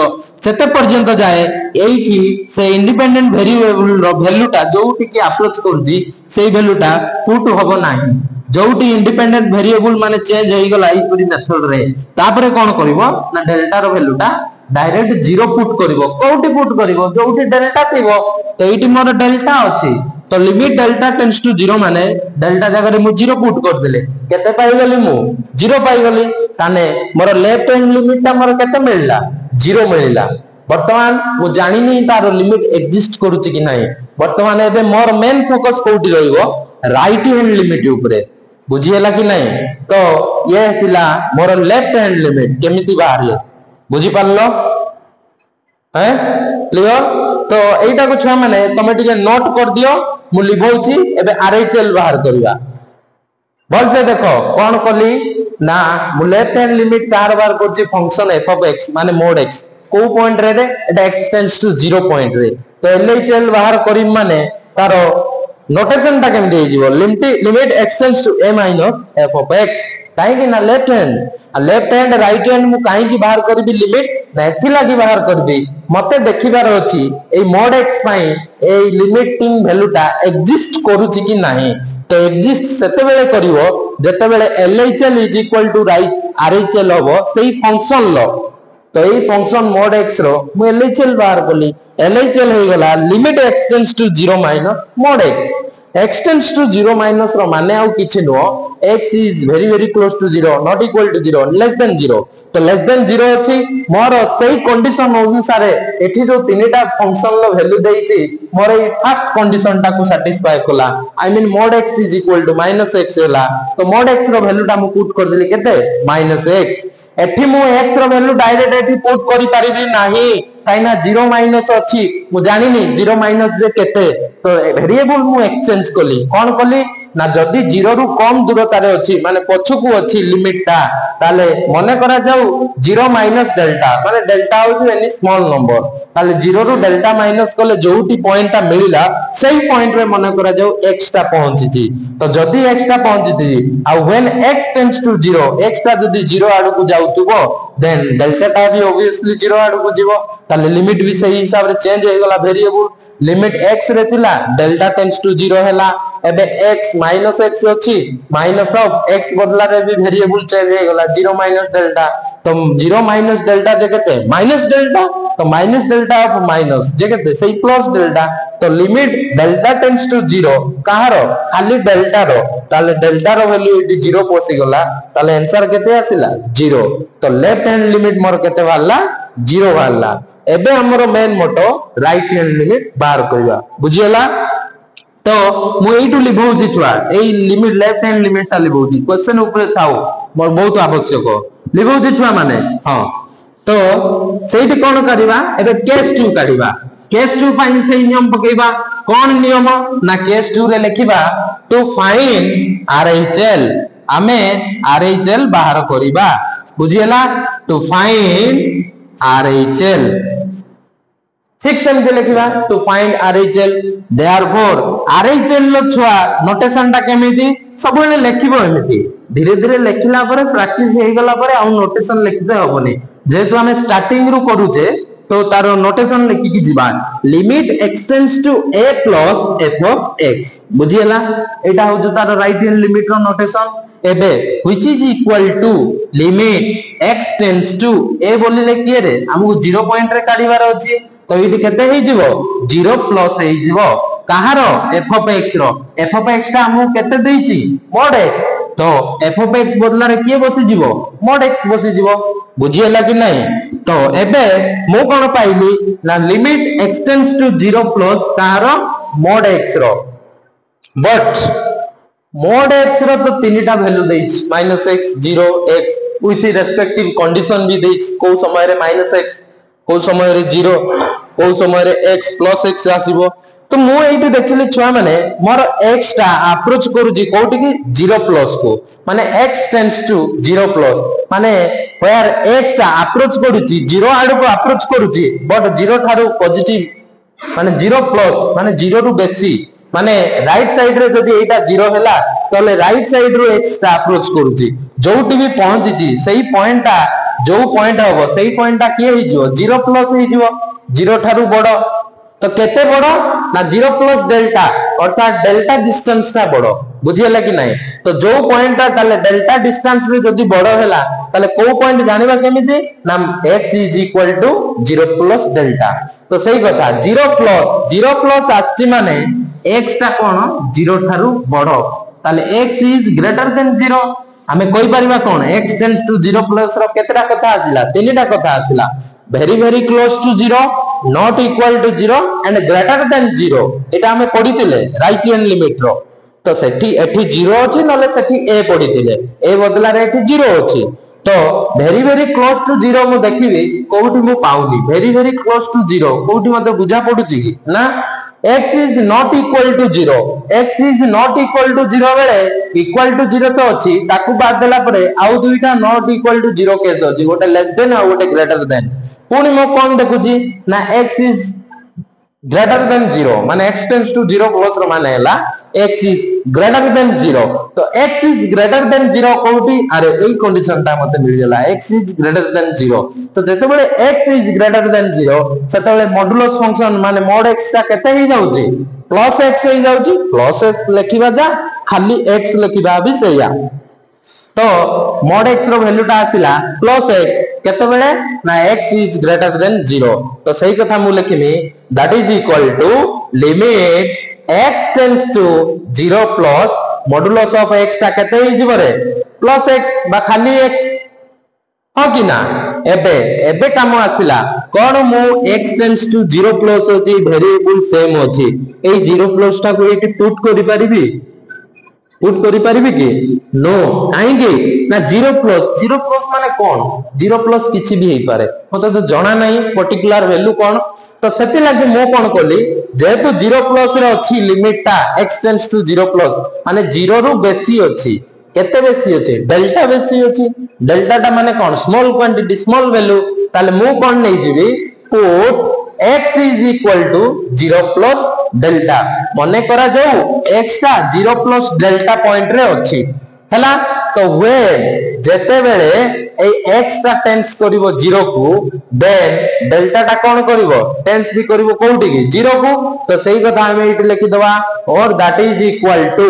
सेते पर्यंत जाए एठी से इंडिपेंडेंट वेरिएबल रो वैल्यू टा जोटी की अप्रोच करजी सेही वैल्यू टा पुट होबो नाही जोटी इंडिपेंडेंट वेरिएबल माने चेंज होई गला ई पूरी मेथड रे तापरे कोन करबो ना डेल्टा रो वैल्यू टा डायरेक्ट जीरो पुट करिवो कोठी पुट करिवो जोटी डेल्टा थिवो तो एठी मोर डेल्टा अछि तो limit delta tends to zero माने डेल्टा जगह रे मु जीरो पुट कर देले केते पाई गली मु जीरो पाई गली ताने मोर लेफ्ट हैंड लिमिट ता मोर केते मिलला जीरो मिलला वर्तमान मु जानि नै तार लिमिट एग्जिस्ट करूची कि नाही वर्तमान एबे मोर मेन फोकस कोठी रहइबो राइट हैंड लिमिट ऊपर बुझियला कि नाही तो ये थिला मोर लेफ्ट हैंड लिमिट केमिति बाहरियो बुझी पारलो हैं क्लियर तो एटा को छुआ माने तमे टिके नोट कर दियो मु लिखौची एबे आरएचएल बाहर करबा बोल से देखो कोन कली ना मु लेफ्ट हैंड लिमिट कार बार करची फंक्शन एफ ऑफ एक्स माने मोड एक्स को पॉइंट रे एटा एक्स टेंड्स टू 0 पॉइंट रे तो एलएचएल बाहर करी माने तारो नोटेशन टा केम दे जीवो limit x tends to a minus f of x काहे कि ना लेफ्ट हैंड राइट हैंड मु काहे कि बाहर करबी लिमिट ना एथि लागि बाहर करबी मते देखिबार अछि ए मोड x पई ए लिमिटिंग वैल्यू टा एग्जिस्ट करूची कि नाही तो एग्जिस्ट सेते बेले करिवो जते बेले LHL = राइट RHL होबो सेही फंक्शन लो तो ए फंक्शन मोड x रो मु LHL बाहर कली LHL होई गला limit x tends to 0 minus mod x tends to 0 minus रो माने आउ किछि नो x is very very close to 0 not equal to 0 less than 0 तो लेस देन 0 अछि मोर सही कंडीशन अनुसार एठी जो तीनटा फंक्शन लो वैल्यू देइछि मोर ए फर्स्ट कंडीशन टा को सैटिस्फाई कोला I mean mod x is equal to -x होला तो मोड x रो वैल्यू टा मु पुट कर देली केते -x एठी मु x रो वैल्यू डायरेक्ट एठी पुट करि परिबी नाही काइना 0 माइनस अछि मु जानि नि 0 माइनस जे केते तो वेरिएबल मु एक्सचेंज कोली कोन कोली ना जदी 0 रु कम दूरता रे अछि माने पछकु अछि लिमिट ता ताले मने करा जाऊ 0 माइनस डेल्टा माने डेल्टा होची एनी स्मॉल नंबर ताले 0 रु डेल्टा माइनस कोले जोटी पॉइंट ता मिलिला सेही पॉइंट रे मने करा जाऊ x ता पहुंची जी तो जदी x ता पहुंची जी आ when x tends to 0 x ता जदी 0 आडू को जाउतबो देन डेल्टा ता भी ऑब्वियसली 0 आडू को जीवो ताले लिमिट भी सही हिसाब रे चेंज हो गला वेरिएबल लिमिट x रे थिला डेल्टा टेंड्स टू 0 हैला एबे x माइनस x अछि माइनस ऑफ x बदला रे भी वेरिएबल चेंज हो गला 0 माइनस डेल्टा तो 0 माइनस डेल्टा जे केते माइनस डेल्टा तो माइनस डेल्टा ऑफ माइनस जे केते सही प्लस डेल्टा तो लिमिट डेल्टा टेंड्स टू 0 कहारो खाली डेल्टा रो ताले डेल्टा रो वैल्यू इटी 0 पसी गला ताले आंसर केते आसिला 0 तो लेफ्ट हैंड लिमिट मोर केते वाला 0 वाला एबे हमरो main motto right hand limit बाहर करबा बुझियला तो मु एटू लिभौजी छुआ ए लिमिट लेफ्ट हैंड लिमिट ता लिभौजी क्वेश्चन ऊपर थाओ मोर बहुत आवश्यक लिभौजी छुआ माने हां तो सेठी कोन करिवा एबे केस 2 काढिबा केस 2 फाइन से नियम पकेबा कोन नियम ना केस 2 रे लिखिबा टू फाइंड आरएचएल आमे आरएचएल बाहर करिबा बुझियला टू फाइंड आरएचएल ठीक सेमते लिखिबा to find RHL therefore RHL लो छुआ नोटेशन टा केमिति सब बेले लिखिबो एमिति धीरे धीरे लिखिला परे प्रैक्टिस हे गला परे आ नोटेशन लिखते होबनी जेतु हमें स्टार्टिंग रु करूचे तो तारो नोटेशन लिखि कि जीवा limit x tends to a plus f of x बुझियला एटा हो जो तारो राइट हैंड लिमिट रो नोटेशन एबे which is equal to limit x tends to a बोलिले किए रे हमहु 0 पॉइंट रे काढिबार अछि तो इटी केते हे जीवो 0 प्लस हे जीवो कहारो f ऑफ x ता हमहु केते देइची mod x तो f ऑफ x बदला रे किए बसी जीवो mod x बसी जीवो बुझियला कि नहीं तो एबे मु कोन पाइली ना limit x tends to 0 plus कहारो mod x रो बट mod x रो तो तीनटा वैल्यू देइछ -x 0 x with respective condition भी देइछ को समय रे -x को समय रे 0 को समय रे x प्लस x आसीबो तो मु एठी देखिले छुआ माने मोर x टा अप्रोच करूजी कोठी की 0 प्लस को माने x टेंड्स टू 0 प्लस माने वेयर x टा अप्रोच करूजी 0 आडू को अप्रोच करूजी बट 0 थारू पॉजिटिव माने 0 प्लस माने 0 रु बेसी माने राइट साइड रे जदी एटा 0 हैला तले राइट साइड रो x टा अप्रोच करूची जोटी भी पहुंची सही पॉइंट टा जो पॉइंट हबो सही पॉइंट टा के हे जिवो 0 प्लस हे जिवो 0 थारु बडो तो केते बडो ना 0 प्लस डेल्टा अर्थात डेल्टा डिस्टेंस टा बडो बुझियला कि नहीं तो जो पॉइंट टा ताले डेल्टा डिस्टेंस रे जदी बडो हैला ताले को पॉइंट जानिबा केमिति ना x is equal to 0 plus delta तो सही कथा 0 प्लस आछि माने x टा कोन 0 थारु बडो ताले x इज ग्रेटर देन 0 हमें कोई परिबा कोन x टेंड्स टू 0 प्लस रो केतेटा कथा आसिला तीनटा कथा आसिला very close to 0 not equal to 0 and greater than 0 एटा हमें पढितिले राइट हैंड लिमिट रो तो सेठी एठी 0 अछि नले सेठी a पढितिले a बदला रे एठी 0 अछि तो very close to 0 मु देखिबी कोउठी मु पाउनी very close to 0 कोउठी मते बुझा पडुची कि ना x is not equal to 0 x is not equal to 0 बेले equal to 0 तो अछि ताकू बाद देला परे आउ दुईटा not equal to 0 केस अछि गोटे लेस देन आ गोटे ग्रेटर देन पुनी मो कोन देखुची ना x is greater than 0 माने x tends to 0 प्लस रो माने हैला x is greater than 0 तो x is greater than 0 कोउठी अरे एई कंडीशन ता मते मिल गेला x is greater than 0 तो जते बेले x is greater than 0 सेतेबेले मॉडुलस फंक्शन माने mod x ता केते हे जाउची प्लस x हे जाउची प्लस x लिखिबा जा खाली x लिखिबा भी सहीया तो mod x रो वैल्यू ता आसिला प्लस x केते बेले ना x is greater than 0 तो सही कथा मु लिखिमी that is equal to limit x tends to 0 plus modulus of x ता केते हे जिवो रे प्लस x बा खाली x हो कि ना एबे काम आसिला कोन मु x tends to 0 plus होची वेरिएबल सेम होची ए 0 plus ता को एटी पुट करि परिबी पुट करि परिबी कि नो काहेकि ना 0 प्लस माने कोन 0 प्लस किछि भी हे पारे मते तो जाना नहीं पर्टिकुलर वैल्यू कोन तो सेति लागि मो कोन कोली जेहेतु 0 प्लस रे अछि लिमिट ता x टेंड्स टू 0 प्लस माने 0 रु बेसी अछि केते बेसी अछि डेल्टा बेसी अछि डेल्टा ता माने कोन स्मॉल क्वांटिटी स्मॉल वैल्यू ताले मो कोन नै जिवि put x is equal to 0 plus delta मने करा जाऊ x ता 0 plus delta पॉइंट रे अछि हला तो when जेते बेले ए x ता टेंस करिवो 0 को देन डेल्टा ता कोन करिवो टेंस भी करिवो कोउठी की 0 को तो सही कथा हम इट लिखि दवा और that is equal to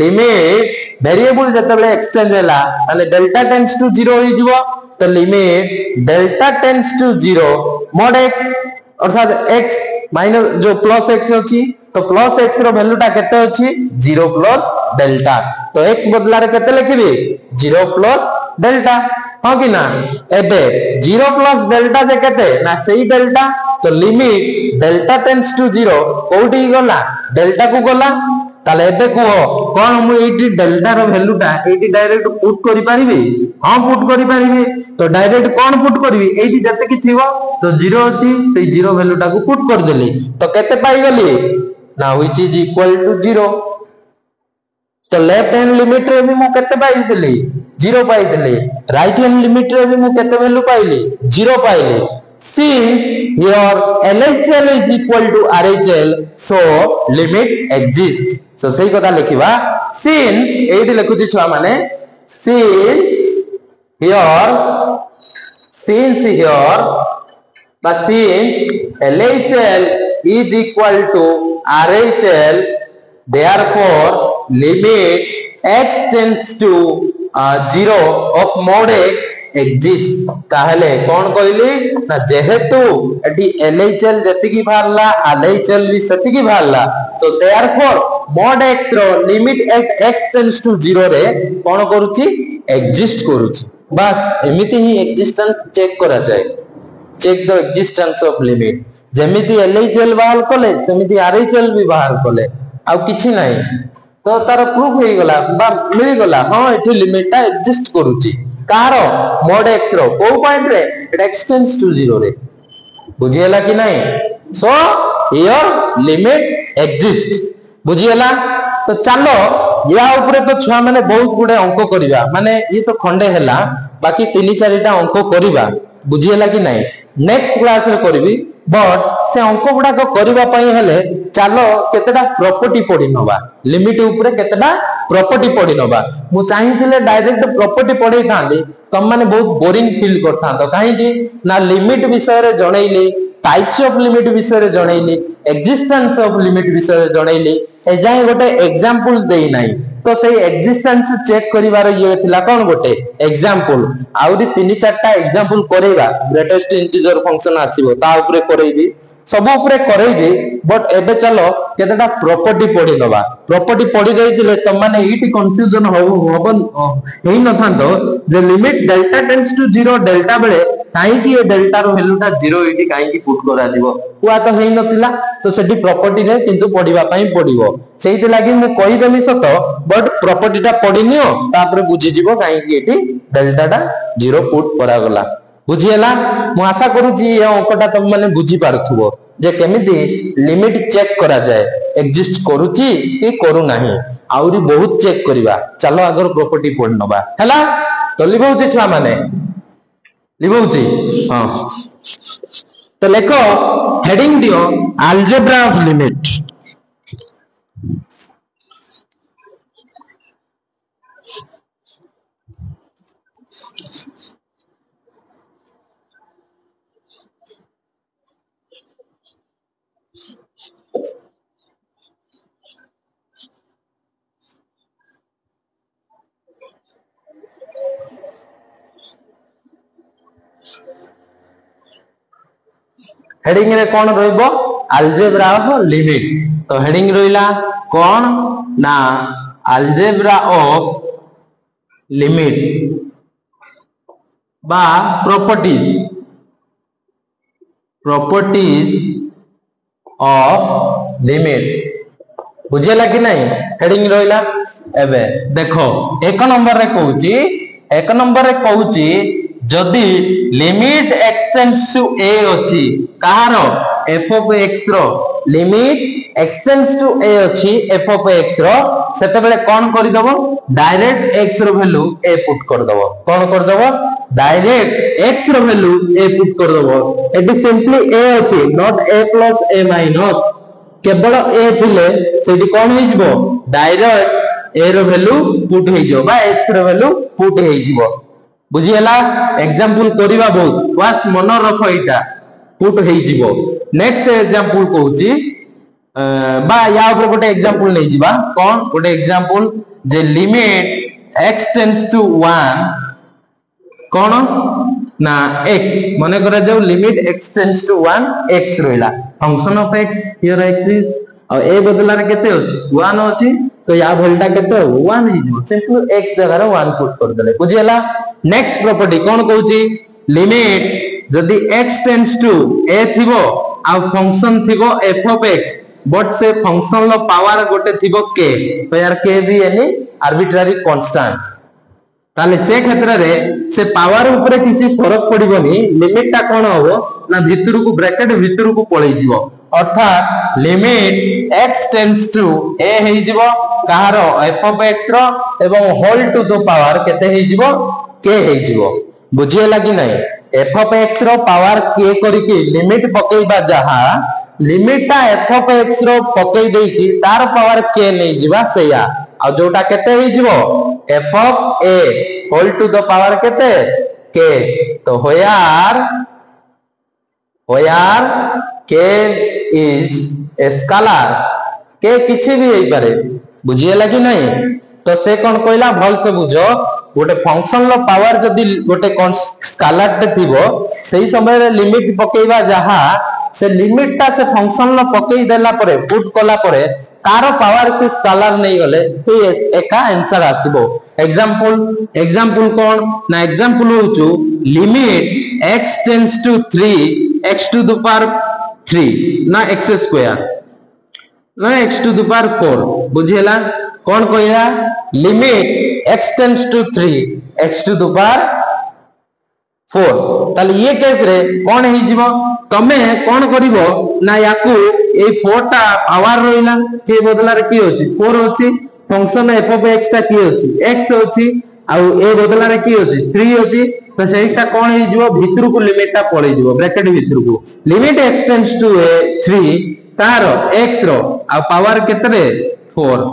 limit variable जेते बेले एक्सचेंज हैला माने डेल्टा टेंस टू 0 होई जिवो तो limit delta tends to 0 mod x अर्थात x माइनस जो प्लस x अछि तो प्लस x रो वैल्यू ता केते अछि 0 प्लस डेल्टा तो x बदला रे केते लिखिबी 0 प्लस डेल्टा हो कि ना एबे 0 प्लस डेल्टा जे केते ना सही डेल्टा तो लिमिट डेल्टा टेंड्स टू 0 कोठी गला डेल्टा को गला ताले एबे को कोन मु एटी डेल्टा रो वैल्यू ता एटी डायरेक्ट पुट करि परिबी हां पुट करि परिबी तो डायरेक्ट कोन पुट करबी एटी जते कि थिवो तो 0 अछि ते 0 वैल्यू ता को पुट कर देली तो केते पाई गली ना व्हिच इज इक्वल टू 0 तो लेफ्ट हैंड लिमिट रे भी मु केते पाई देली 0 पाई देली राइट हैंड लिमिट रे भी मु केते value पाइली 0 पाइली since your LHL is equal to RHL so limit exists so सही कथा लिखिबा since एठी लिखुची छुआ माने since here but since LHL is equal to RHL therefore limit x tends to 0 of mod x exist ताहले कोन कहली ना जेहेतु एठी LHL जति की भारला LHL भी सति की भारला तो therefore mod x रो limit at x tends to 0 रे कोन करूची एग्जिस्ट करूची बस एमिति ही एग्जिस्टेंस चेक करा जाय check the existence of limit जेमिति LHL बाहर कोले सेमिति RHL भी बाहर कोले आ किछि नाही तो तार प्रूफ होई गला बा मिल गला हां एठी लिमिट ता एग्जिस्ट करूची कारो mod x रो को पॉइंट रे इट एक्सटेंड्स टू 0 रे बुझियला कि नहीं सो हियर लिमिट एग्जिस्ट बुझियला तो चलो या ऊपर तो छुआ माने बहुत गुडे अंक करिवा माने ये तो खंडे हैला बाकी 3-4टा अंक करिवा बुझियला कि नहीं नेक्स्ट क्लास रे करबी बट से अंक गुडा को करिवा पई हेले चलो केतेटा प्रॉपर्टी पढी नबा लिमिट ऊपर केतेटा प्रॉपर्टी पढ़ी नबा मु चाहिथिले डायरेक्ट प्रॉपर्टी पढ़े थांदी तुम माने बहुत बोरिंग फील करथांतो काहे ना लिमिट विषय रे जणैली टाइप्स ऑफ लिमिट विषय रे जणैली एक्जिस्टेंस ऑफ लिमिट विषय रे जणैली ए जाय गोटे एग्जांपल देई नाही तो सही एक्जिस्टेंस चेक करिवार ये थिला कोन गोटे एग्जांपल आउरी तीन चारटा एग्जांपल करेबा ग्रेटेस्ट इंटीजर फंक्शन आसीबो ता ऊपर करेबी सब ऊपर करेबी बट एबे चलो केतेटा प्रॉपर्टी पढी नबा प्रॉपर्टी पढी देइतिले तुम माने इटी कंफ्यूजन होबन हेई न थांतो जे limit delta tends to 0 delta बेले काई की ए डेल्टा रो वैल्यूटा 0 इटी काई की पुट करा दिबो हुआ तो हेई नथिला तो सेठी प्रॉपर्टी रे किंतु पढिबा पई पडिबो सेहिते लागि मु कहि देली सत बट प्रॉपर्टीटा पढिनियो तापर बुझी जिवो काई की एटी डेल्टाटा 0 पुट करा गला बुझिएला मु आशा करूची ए अंकटा तुम माने बुझी पारथुबो जे केमिति लिमिट चेक करा जाए एग्जिस्ट करूची कि करू नाही आउरी बहुत चेक करिवा चलो अगर प्रॉपर्टी पढ नबा हैला तो लिबौची छुआ माने लिबौची हां तो लेखो हेडिंग दियो अलजेब्रा ऑफ लिमिट हेडिंग रे कौन रहिबो अलजेब्रा ऑफ लिमिट तो हेडिंग रहिला कौन ना अलजेब्रा ऑफ लिमिट बा प्रॉपर्टीज ऑफ लिमिट बुझेला कि नहीं हेडिंग रहिला एबे देखो एक नंबर रे कहूची जदि लिमिट एक्सटेंड्स टू a अछि कहारो f of x रो लिमिट एक्सटेंड्स टू a अछि f of x रो सेते बेले कोन करि दबो डायरेक्ट x रो वैल्यू a पुट कर दबो कोन कर दबो डायरेक्ट x रो वैल्यू a पुट कर दबो एटी सिंपली a अछि not a plus a minus केवल a थिले सेठी कोन होई जिवो डायरेक्ट a रो वैल्यू पुट होई जिवो बा x रो वैल्यू पुट होई जिवो बुझिएला एग्जांपल करिवा बहुत वास मन रखो एटा पुट हेई जिवो नेक्स्ट एग्जांपल कहूची बा या ऊपर गोटे एग्जांपल नै जिबा कोन गोटे एग्जांपल जे लिमिट x टेंड्स टू 1 कोन ना x माने करा जाऊ limit x tends to 1 x रहिला function of x here x is आ ए बदला रे केते अछि 1 अछि तो या वैल्यूटा केते 1 हि जिवो सिंपल x जगह रे 1 पुट कर देले बुझिएला नेक्स्ट प्रॉपर्टी कोन कहूची लिमिट जदि x टेंड्स टू a थिबो आ फंक्शन थिबो f of x बट से फंक्शन लो पावर गोटे थिबो k तो यार k भी एनी आर्बिट्ररी कांस्टेंट ताले से क्षेत्र रे से पावर ऊपर किसी फरक पड़िबोनी लिमिट ता कोन होबो ना भितर को ब्रैकेट भितर को पळै जिवो अर्थात limit x tends to a हेई जिवो कहारो f of x रो एवं होल टू द पावर केते हेई जिवो k हेई जिवो बुझिएला कि नै f of x रो पावर k करिकि लिमिट पकेइबा जहा लिमिट ता f of x रो पकेइ देकी तार पावर k नै जिबा सेया आ जोटा केते हेई जिवो f of a whole to the power केते k तो होयार k is a scalar k किछि भी हेई पारे बुझिएला कि नै तो से कोन कहला भल से बुझो गोटे फंक्शन लो पावर जदी गोटे स्केलर टे थिबो सेही समय रे लिमिट पकेइबा जहा से लिमिट ता से फंक्शन लो पकेइ देला परे पुट कला परे तारो पावर से स्केलर नै गले तो एका आंसर आसीबो एग्जांपल कोन ना एग्जांपल होचु limit x tends to 3 x to the power 3 ना x स्क्वायर ना x टू द पावर 4 बुझिएला कोन कहया limit x tends to 3 x to the power 4 ताले ये केस रे कोन हेई जिवो तमे कोन करिवो ना याकू ए 4 ता पावर रहिला के बदला रे की होची 4 होची फंक्शन f of x ता की होची x होची आ ए बदला रे की होची 3 होची तो सेटा कोन हेई जिवो भितर को लिमिट ता पळै जिवो ब्रैकेट भितर को लिमिट x टेंड्स टू 3 तारो x रो आ पावर केतरे 4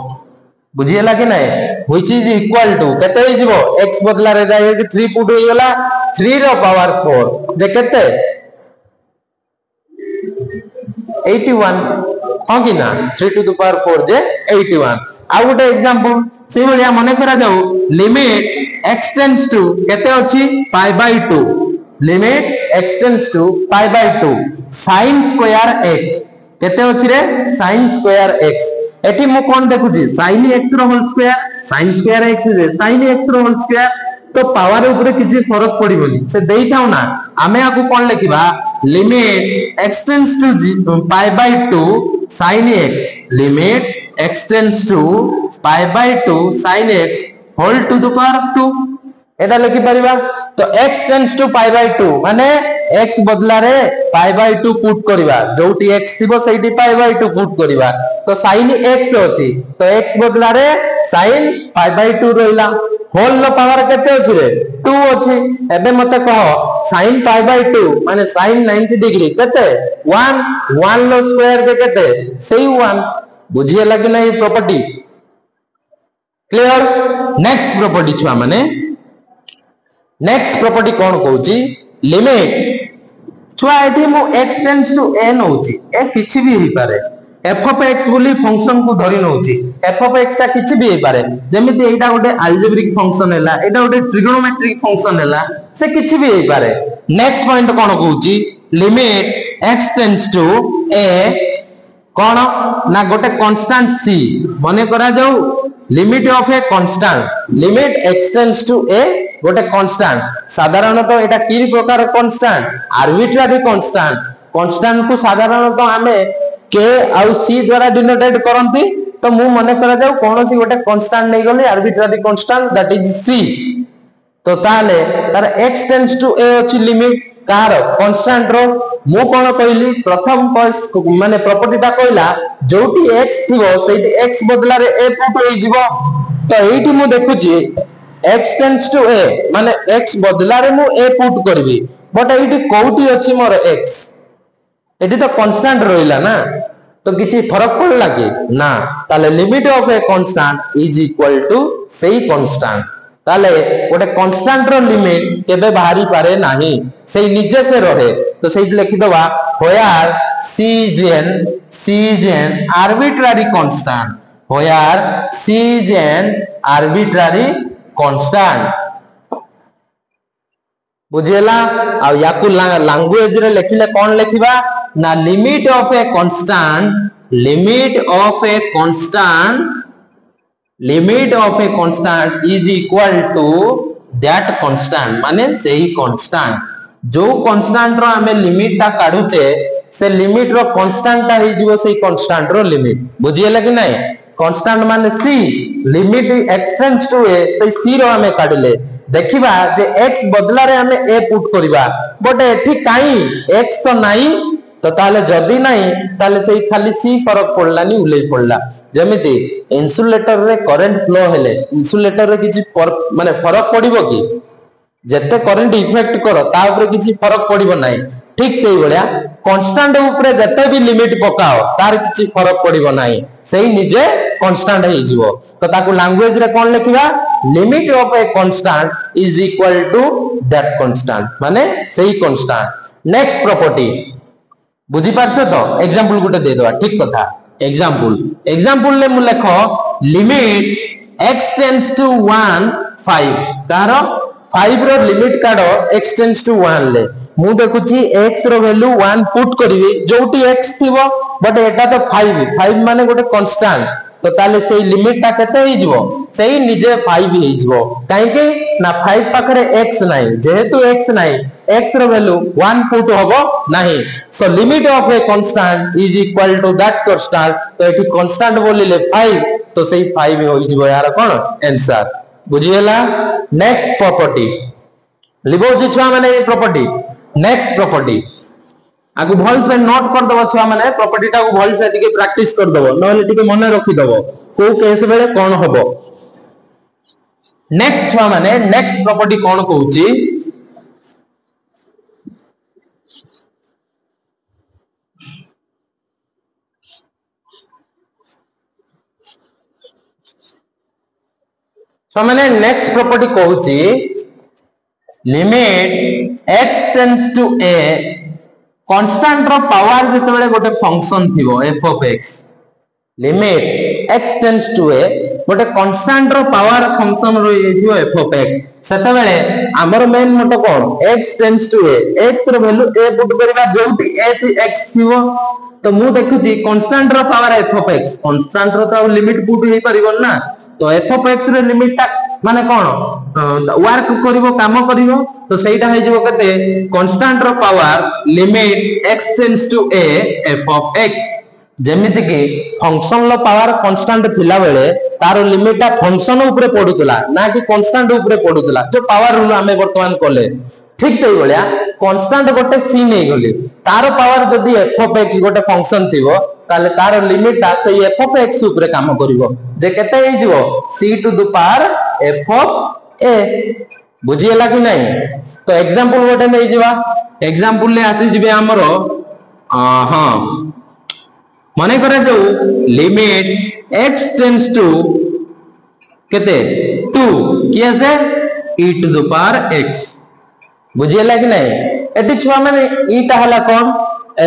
बुझीला कि नहीं व्हिच इज इक्वल टू केते हो जिवो x बदला रे डायरेक्ट 3 पुट हो गेला 3 रो पावर 4 जे केते 81 हां कि ना 3 टू द पावर 4 जे 81 आ गोटे एग्जांपल से भलिया माने करा जाऊ लिमिट x टेंड्स टू केते अछि pi by 2 limit x tends to pi by 2 sin square x केते अछि रे sin स्क्वायर x एठी मु कोन देखुची sin x रो whole square sin square x रे sin x रो होल स्क्वायर तो पावर ऊपर किसी फरक पड़िबोनी से देई थाउ ना आमे आकु कोन लिखिबा limit x tends to pi by 2 sin x limit x tends to pi by 2 sin x whole to the power 2 एटा लिखि परिबा तो x tends to pi by 2 माने x बदला रे पाई बाय 2 पुट करिबा जोटी x थिबो सेठी पाई बाय 2 पुट करिबा तो sin x अछि तो x बदला रे sin पाई बाय 2 रहिला होल लो पावर केते अछि रे 2 अछि एबे मते कह sin पाई बाय 2 माने sin 90 डिग्री केते 1 1 लो स्क्वायर जे केते सेही 1 बुझिए लागि नै प्रॉपर्टी क्लियर नेक्स्ट प्रॉपर्टी छुआ माने नेक्स्ट प्रॉपर्टी कौन कहूची लिमिट छुआ एठी मु x टेंड्स टू n होची ए किछि भी ही पारे f of x बोली फंक्शन को धरि नउची f of x ता किछि भी ही पारे जेमिति एटा गोटे अलजेब्रिक फंक्शन हैला एटा गोटे ट्रिगोनोमेट्रिक फंक्शन हैला से किछि भी ही पारे नेक्स्ट पॉइंट कौन कहूची limit x tends to a कौन ना गोटे कांस्टेंट c माने करा जाऊ limit of a constant limit x tends to a गोटे कांस्टेंट साधारणतः एटा की प्रकार कांस्टेंट आर्बिट्ररी कांस्टेंट कांस्टेंट को साधारणतः हमें k आउ c द्वारा डिनोटेट करंती तो मु माने करा जाऊ कोनोसी गोटे कांस्टेंट नै गले arbitrary constant that is c तो ताले तार x टेंड्स टू a अछि लिमिट कार कांस्टेंट रो मु कोन कहली प्रथम माने प्रॉपर्टी ता कहला जोटी x थिबो सेठी x बदला रे a पुट होई जिवो तो एठी मु देखुची x टेंड्स टू a माने x बदला रे मु a पुट करबी बट एठी कोउटी अछि मोर x एठी तो कांस्टेंट रहिला ना तो किछि फरक पड़ला कि ना ताले limit of a constant is equal to सेही कांस्टेंट ताले गोटे कांस्टेंट रो लिमिट केबे बाहरी पारे नाही सेही निजे से रहे तो सेही लिखि दबा where c is an arbitrary constant where c is an arbitrary constant बुझेला आ याकू लैंग्वेज रे लिखिले कोन लिखिबा ना limit of a constant limit of a constant is equal to that constant माने सही constant जो constant रो हमें लिमिट ता काढुचे से लिमिट रो constant ता ही जीवो सही constant रो लिमिट बुझियला कि नहीं constant माने c limit x tends to a तो c रो हमें काढले देखिबा जे x बदला रे हमें a पुट करिबा बट एठी काई x तो नाही तो ताले जदी नहीं ताले सेही खाली सी फरक पड़लानी उलै पड़ला जेमिति इन्सुलेटर रे करंट फ्लो हेले इन्सुलेटर रे किछि माने फरक पड़िबो कि जत्ते करंट इफेक्ट करो ता ऊपर किछि फरक पड़िबो नाही ठीक सेही बलिया कांस्टेंट ऊपर जत्ते भी लिमिट पकाओ तार किछि फरक पड़िबो नाही सेही निजे कांस्टेंट हे जिवो तो ताकू लैंग्वेज रे कोन लिखिबा limit of a constant is equal to that constant माने सेही कांस्टेंट नेक्स्ट प्रॉपर्टी बुझी पारछ तो एग्जांपल गुटे दे दवा ठीक कथा एग्जांपल ले मु लेखो लिमिट x टेंड्स टू 1 5 तारो 5 रो लिमिट काढो x टेंड्स टू 1 ले मु देखुची x रो वैल्यू 1 पुट करिवि जोटी x थिबो बट एटा तो 5 माने गोटे कांस्टेंट तो ताले सेही लिमिट ता केते होई जिवो सेही निजे 5 होई जिवो काहे के ना 5 पाखरे x नाही जेहेतु x नाही x रो वैल्यू 1 पुट होबो नाही so limit of a constant is equal to that constant तो एठी कांस्टेंट बोलिले 5 तो सेही 5 होई जिवो यार कोन आंसर बुझियला नेक्स्ट प्रॉपर्टी लिबो जे छुआ माने प्रॉपर्टी नेक्स्ट प्रॉपर्टी आगु भल से नोट कर दबो छुआ माने प्रॉपर्टी टा को भल से टिके प्रैक्टिस कर दबो नहले टिके मने रखि दबो को केस बेले कोन होबो नेक्स्ट छुआ माने नेक्स्ट प्रॉपर्टी कोन कहूची So मैंने नेक्स्ट प्रॉपर्टी कहूची limit x tends to a constant रो पावर जेतेबेले गोटे फंक्शन थिबो f of x limit x tends to a गोटे कांस्टेंट रो पावर फंक्शन रो थिबो f of x सेतेबेले हमर मेन मोटो कोन x tends to a x रो वैल्यू a पुट करबा जोटी a थी x थिबो तो मु देखुची कांस्टेंट रो power f of x constant रो तो लिमिट पुट हे परिबो ना तो f of x रे लिमिट ता माने कोन वर्क करिवो काम करिवो तो सेटा हे जिवो कते कांस्टेंट रो power limit x tends to a f of x जेमिति कि फंक्शन लो पावर कांस्टेंट थिला बेले तारो लिमिट ता फंक्शन ऊपर पडुतला ना कि कांस्टेंट ऊपर पडुतला जो पावर रूल हमें वर्तमान कोले ठीक सही भलिया कांस्टेंट गोटे c नै गली तारो पावर जदी f of x गोटे फंक्शन थिवो ताले तारो लिमिट ता सही f of x ऊपर काम करिवो जे केते हे जिवो c to the power f of a बुझियला कि नै तो एग्जांपल गोटे नै जिवा एग्जांपल ले आसी जिबे हमरो हां माने करे जो लिमिट x टेंड्स टू केते 2 किया से e to the power x बुझियला कि नै एटी छुआ माने e ता हला कोन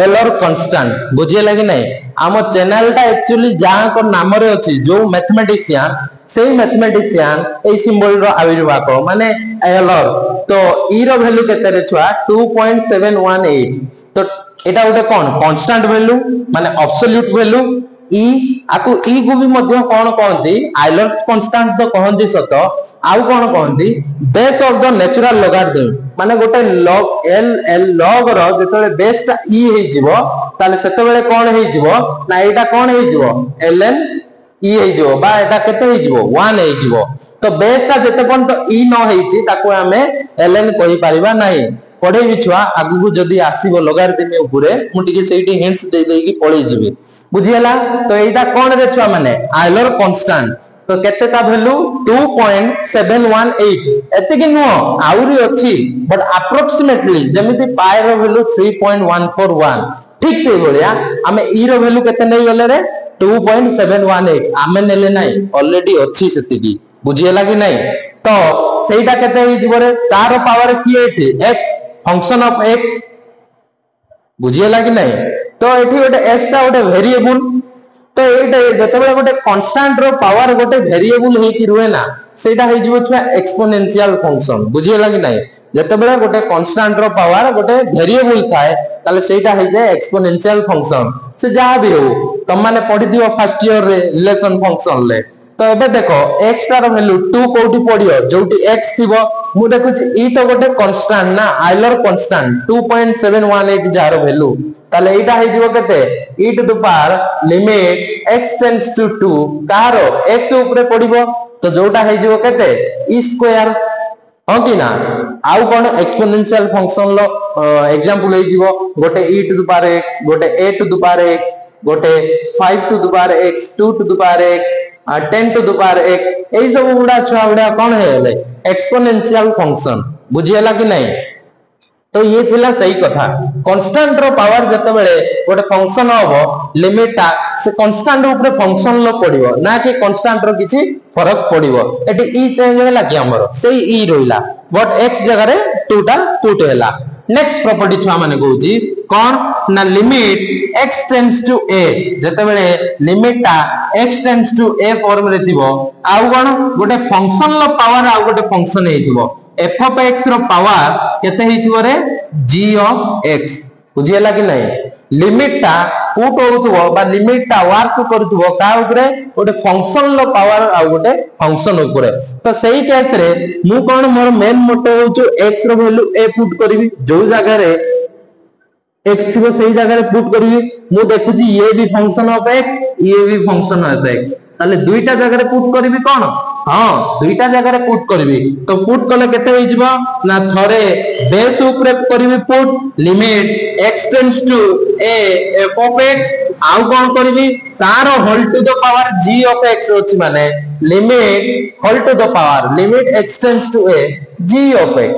एलर कांस्टेंट बुझियला कि नै आम चैनल ता एक्चुअली जहां को नाम रे अछि जो मैथमेटिशियन सेही मैथमेटिशियन ए सिंबल रो आविर्भाव को माने एलर तो e रो वैल्यू केते रे छुआ 2.718 तो एटा उटे कोन कांस्टेंट वैल्यू माने एब्सोल्यूट वैल्यू e आकु e को भी मध्य कोन कहंती आइलर कांस्टेंट तो कहंती सत आउ कोन कहंती base of the natural logarithm माने गोटे log l log रो जेतले बेस ता e हे जिवो ताले सेतेबेले कोन हे जिवो ना एटा कोन हे जिवो ln e हे जिवो बा एटा केते हे जिवो 1 हे जिवो तो बेस ता जेते कोन तो e न हेची ताको हमें ln कहि परिबा नाही पढ़े भी छुआ आगु जदी आसीबो लॉगरिथम ऊपरे मु टिके सेठी हिंट्स दे देकी पळै जिबी बुझियला तो एटा कोन रे छुआ माने आइलर कांस्टेंट तो केते ता वैल्यू 2.718 एते कि नो आउरी अछि बट अप्रोक्सीमेटली जेमिति पाई रो वैल्यू 3.141 ठीक से बोलिया हमें e रो वैल्यू केते नै गले रे 2.718 हमें नेले नै ऑलरेडी अछि सेति की बुझियला कि नै तो सेटा केते होई जिवरे तार पावर की एठी x फंक्शन ऑफ x बुझियला कि नै तो एठी गोटे x ता गोटे वेरिएबल तो एटा जतबे गोटे कांस्टेंट रो पावर गोटे वेरिएबल हे कि रुहे ना सेटा हे जिवो छुआ एक्सपोनेंशियल फंक्शन बुझियला कि नै जतबे गोटे कांस्टेंट रो पावर गोटे वेरिएबल थाए ताले सेटा हे जे एक्सपोनेंशियल फंक्शन से जहां भी हो तम माने पढि दियो फर्स्ट ईयर रे रिलेशन फंक्शन ले तो एबे देखो x तार वैल्यू 2 कोठी पडियो जोटी x थिबो मु देखुची e तो गोटे कांस्टेंट ना आइलर कांस्टेंट 2.718 जार वैल्यू ताले एटा हे जिवो केते e to the power limit x tends to 2 कारो x ऊपर पडिबो तो जोटा हे जिवो केते e स्क्वायर हो कि ना आउ कोन एक्सपोनेंशियल फंक्शन लो एग्जांपल हे जिवो गोटे e to the power x गोटे a to the power x गोटे 5 to the power x 2 to the power x 10 to the power x एई सब गुडा छुआ गुडा कोन हेले एक्सपोनेंशियल फंक्शन बुझियला कि नै तो ये थिला सही कथा कांस्टेंट रो पावर जते बेले गोटे फंक्शन होबो लिमिट ता से कांस्टेंट ऊपर फंक्शन लो पडिवो ना कि कांस्टेंट रो किछि फरक पडिवो एटी e चेंज होला कि हमरो सेही e रोइला बट x जगह रे 2 टा पुट हैला नेक्स्ट प्रॉपर्टी छुआ माने कहूची कोन ना limit x tends to a जते बेले लिमिट ता x tends to a form रे थिबो आउ कोन गोटे फंक्शन लो पावर आउ गोटे फंक्शन हेतिबो f of x रो पावर केते हेतिबो रे g of x बुझियला कि नै लिमिट ता पुट होउथबो बा लिमिट ता वर्क करथबो का ऊपर गोटे फंक्शन लो पावर आ गोटे फंक्शन ऊपर तो सही केस रे मु कोन मोर मेन मोटो होचो x रो वैल्यू a पुट करबी जो जगह रे x थिबो सही जगह रे पुट करबी मु देखुची ये भी फंक्शन ऑफ x ये भी फंक्शन ऑफ x ताले दुईटा जगह रे पुट करबी कोन हां दुईटा जगह रे पुट करबी तो पुट कले केते होई जिवो ना थरे बेस ऊपर करबी put limit x tends to a f of x आउ कोन करबी तार whole to the power g of x अछि माने limit whole to the power limit x tends to a g of x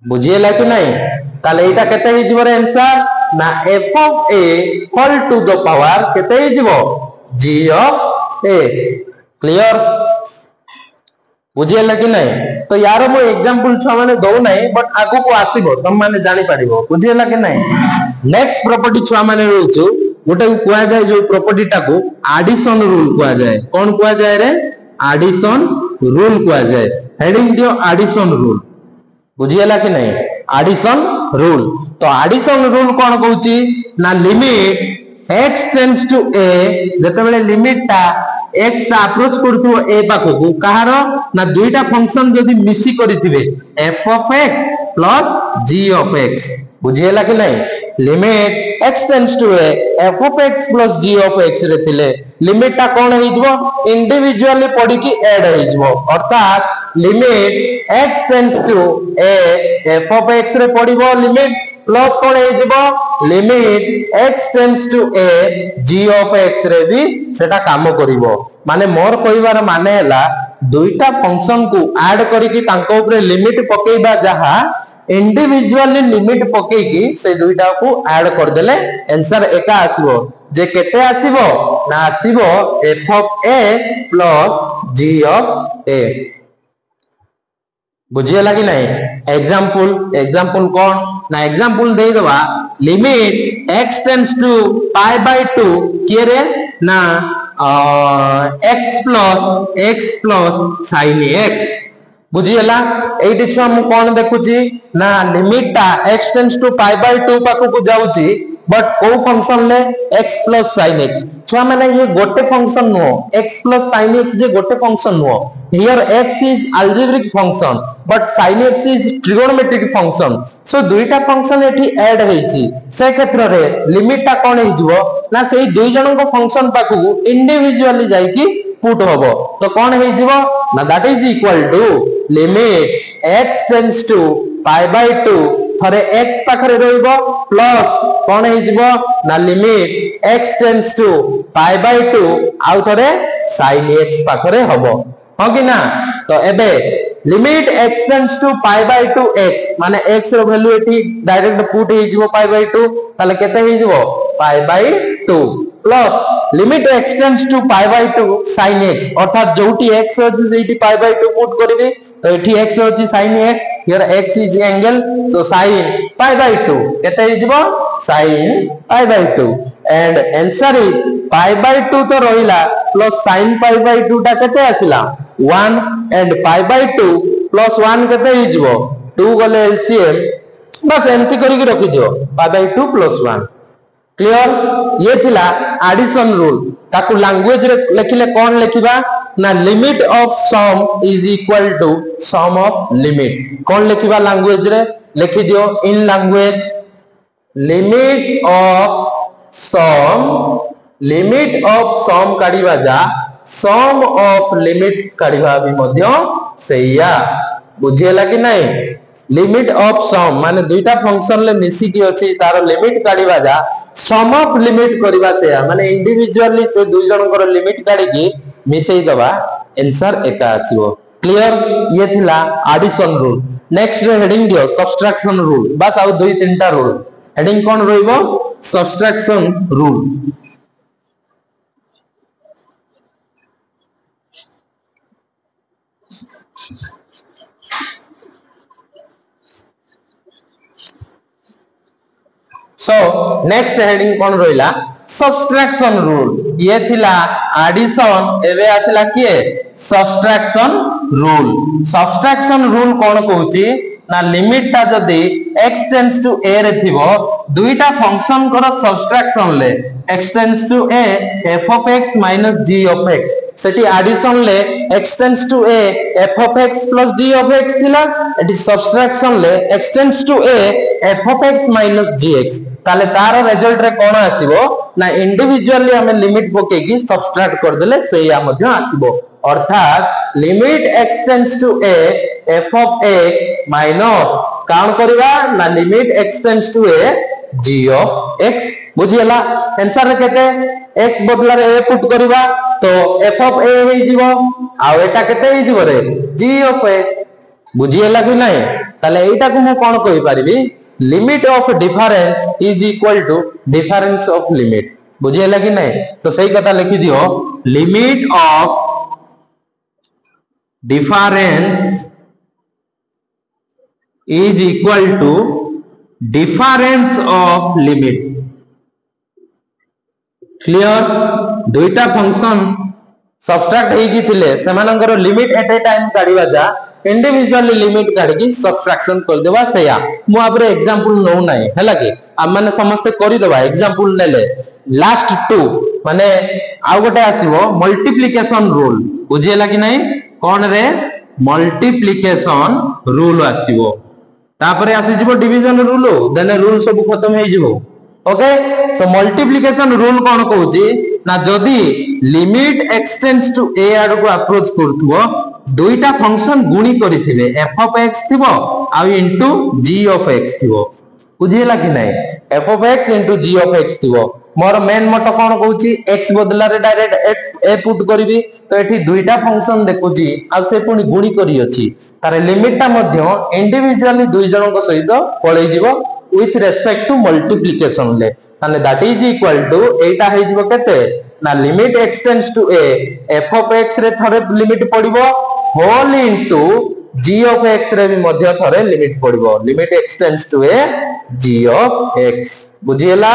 बुझियला कि नै ताले एटा केते होई जिवो रे आंसर ना f of a whole to the power केते होई जिवो g of a क्लियर बुझीला कि नहीं तो यार मो एग्जांपल छुआ माने दउ नहीं बट आगु को आसीबो तुम माने जानि पारिबो बुझीला कि नहीं नेक्स्ट प्रॉपर्टी छुआ माने रहउछु गोटे कुआ जाय जो प्रॉपर्टी टाको एडिशन रूल कुआ जाय कोन कुआ जाय रे एडिशन रूल कुआ जाय हेडिंग दियो एडिशन रूल बुझीला कि नहीं एडिशन रूल तो एडिशन रूल कोन कहउची ना limit x tends to a जते बेले लिमिट ता x अप्रोच करथु a पाखो कहार ना दुईटा फंक्शन जदी मिसी करथिबे f of x plus g of x बुझीला कि नहीं limit x tends to a f of x plus g of x रे थिले लिमिट ता कोन हे जबो इंडिविजुअली पडी की ऐड हे जबो अर्थात limit x tends to a f of x रे पडिबो लिमिट प्लस कोन हे जबो limit x tends to a g of x रे भी सेटा काम करिवो माने मोर कहिवार माने हला दुईटा फंक्शन को ऐड करी की तांको ऊपर लिमिट पकेइबा जहा इंडिविजुअली लिमिट पके की से दुईटा को ऐड कर देले आंसर एका आसीबो जे केते आसीबो ना आसीबो f of a plus g of a बुझियला कि नहीं एग्जांपल कौन ना एग्जांपल दे दवा limit x tends to pi by 2 के रे ना x प्लस sin x बुझियला एठी छुआ मु कोन देखुची ना लिमिट ता x tends to pi by 2 पाको को जाउची बट को फंक्शन ले x प्लस sin x छुआ माने ये गोटे फंक्शन नो x प्लस sin x जे गोटे फंक्शन नो here x is algebraic function but sin x is trigonometric function so दुईटा फंक्शन एठी ऐड हेची से क्षेत्र रे लिमिट ता कोन हेजबो ना सेही दुई जन को फंक्शन पाखु इंडिविजुअली जाई की पुट होबो तो कोन हेजबो ना that is equal to limit x tends to pi by 2 थरे x पाखरे रहइबो प्लस कोन हेजबो ना limit x tends to pi by 2 आउ थरे sin x पाखरे होबो हो कि ना तो एबे limit x tends to pi by 2 x माने x रो वैल्यू एठी डायरेक्ट पुट हेजबो पाई बाय 2 ताले केते हेजबो pi by 2 plus limit x tends to pi by 2 sin x अर्थात जोटी x अछि सेठी पाई बाय 2 पुट करबे तो एठी x अछि sin x here x is angle so sin pi by 2 केते हेजबो sin pi by 2 and answer is pi by 2 तो रहिला plus sin pi by 2 टा केते आसिला 1 एंड पाई बाय 2 प्लस 1 केते हेजबो 2 गले एलसीएम बस एंती करी के रखि दियो पाई बाय 2 प्लस 1 क्लियर ये थिला एडिशन रूल ताकू लैंग्वेज रे लिखिले कोन लिखिबा ना limit of sum is equal to sum of limit कोन लिखिबा लैंग्वेज रे लिखि दियो in language limit of sum काढिबा जा सम ऑफ लिमिट काढिबा भी मध्य सेया बुझियला कि नहीं लिमिट ऑफ सम माने दुईटा फंक्शन ले मिसी की अछि तार लिमिट काढिबा जा सम ऑफ लिमिट करबा सेया माने इंडिविजुअली से दुई जन कर लिमिट काढी की मिसेई दबा आंसर एका आसीबो क्लियर ये थिला एडिशन रूल नेक्स्ट रे हेडिंग दियो सब्ट्रैक्शन रूल बस आउ दुई तीनटा रूल हेडिंग कोन रहइबो subtraction rule so next heading कोन रहिला सब्ट्रैक्शन रूल ये थिला एडिशन एवे आसिला किए सब्ट्रैक्शन रूल कोन कहूची ना लिमिट ता जदी x टेंड्स टू a रे थिबो दुईटा फंक्शन कर सब्ट्रैक्शन ले x tends to a f of x minus g of x सेटी एडिशन ले x tends to a f of x plus g of x थिला एटी सब्ट्रैक्शन ले x tends to a f of x minus gx ताले तार result रे कोन आसीबो ना individually हमें लिमिट पके की सब्ट्रैक्ट कर देले सेया मध्य आसीबो अर्थात limit x tends to a f of x minus count करबा ना limit x tends to a g of x बुझियला आंसर केते x बदला रे a पुट करबा तो f of a हे जीवो आ एटा केते हे जीवो रे g of a बुझियला कि नहीं ताले एटा को मु कोन कहि परिबी limit of difference is equal to difference of limit बुझियला कि नहीं तो सही कथा लिखि दियो limit of difference is equal to difference of limit. Clear दुईटा फंक्शन सब्सट्रैक्ट हेकी थिले सेमानंकर लिमिट एट ए टाइम काढिबा जा इंडिविजुअली लिमिट काढी सब्सट्रैक्शन कर देबा सेया मु आपरे एग्जांपल नो नाही हैला कि आ माने समस्त करि देबा एग्जांपल नेले लास्ट टू माने आ गोटे आसीबो मल्टीप्लिकेशन रूल बुझियला कि नाही कोन रे मल्टीप्लिकेशन रूल आसीबो तापरे आसी जिवो डिवीजन रूल देन रूल सब खत्म हे जिवो ओके सो मल्टीप्लिकेशन रूल कौन कहूची ना जदि लिमिट एक्सटेंड्स टू ए आड़ को अप्रोच करथुबो दुईटा फंक्शन गुणी करिथिबे f of x थिबो आ इनटू g of x थिबो बुझियला कि नाही f of x into g of x थिबो मोर मेन मोटो कौन कहूची x बदला रे डायरेक्ट a पुट करबी तो एठी दुईटा फंक्शन देखुची आ से पुनी गुणी करी अछि तारे लिमिट ता मध्य इंडिविजुअली दुई जनक सहित पळै जिवो with respect to multiplication ले ताने that is equal to एटा हे जिवो केते ना limit extends to a f of x रे थरे लिमिट पडिबो whole into g of x रे भी मध्य थरे लिमिट पडिबो limit extends to a g of x बुझियला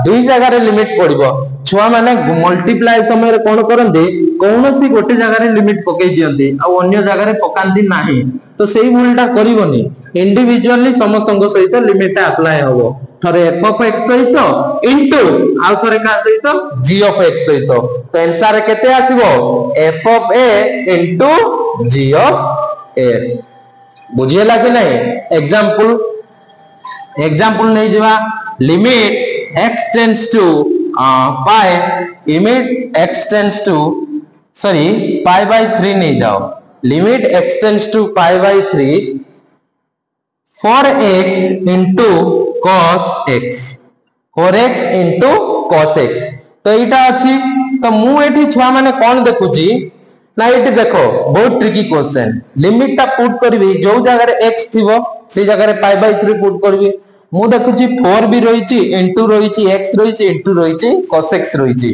दुई जगह रे लिमिट पडिबो छुआ माने मल्टीप्लाई समय रे कोन करंदी कोनोसी गोटे जगह रे लिमिट पकई दियंती आ अन्य जगह रे पकांती नाही तो सेही भूलटा करिवोनी इंडिविजुअली समस्तंग सहित लिमिट अप्लाई होबो थरे f of x सहित इनटू आ थरे का सहित g of x सहित तो आंसर केते आसीबो f of a into g of a बुझियला कि नहीं एग्जांपल नहीं जवा limit x tends to pi limit x tends to sorry pi by 3 नहीं जाओ limit x tends to pi by 3 for x into cos x for x into cos x तो एटा अछि तो मु एठी छुआ माने कोन देखुची ना एठी देखो बहुत ट्रिकी क्वेश्चन लिमिट ता पुट करबी जो जगह रे x थिबो से जगह रे pi by 3 पुट करबी मु देखुची 4 भी रहिची into रहिची x रहिची into रहिची cos x रहिची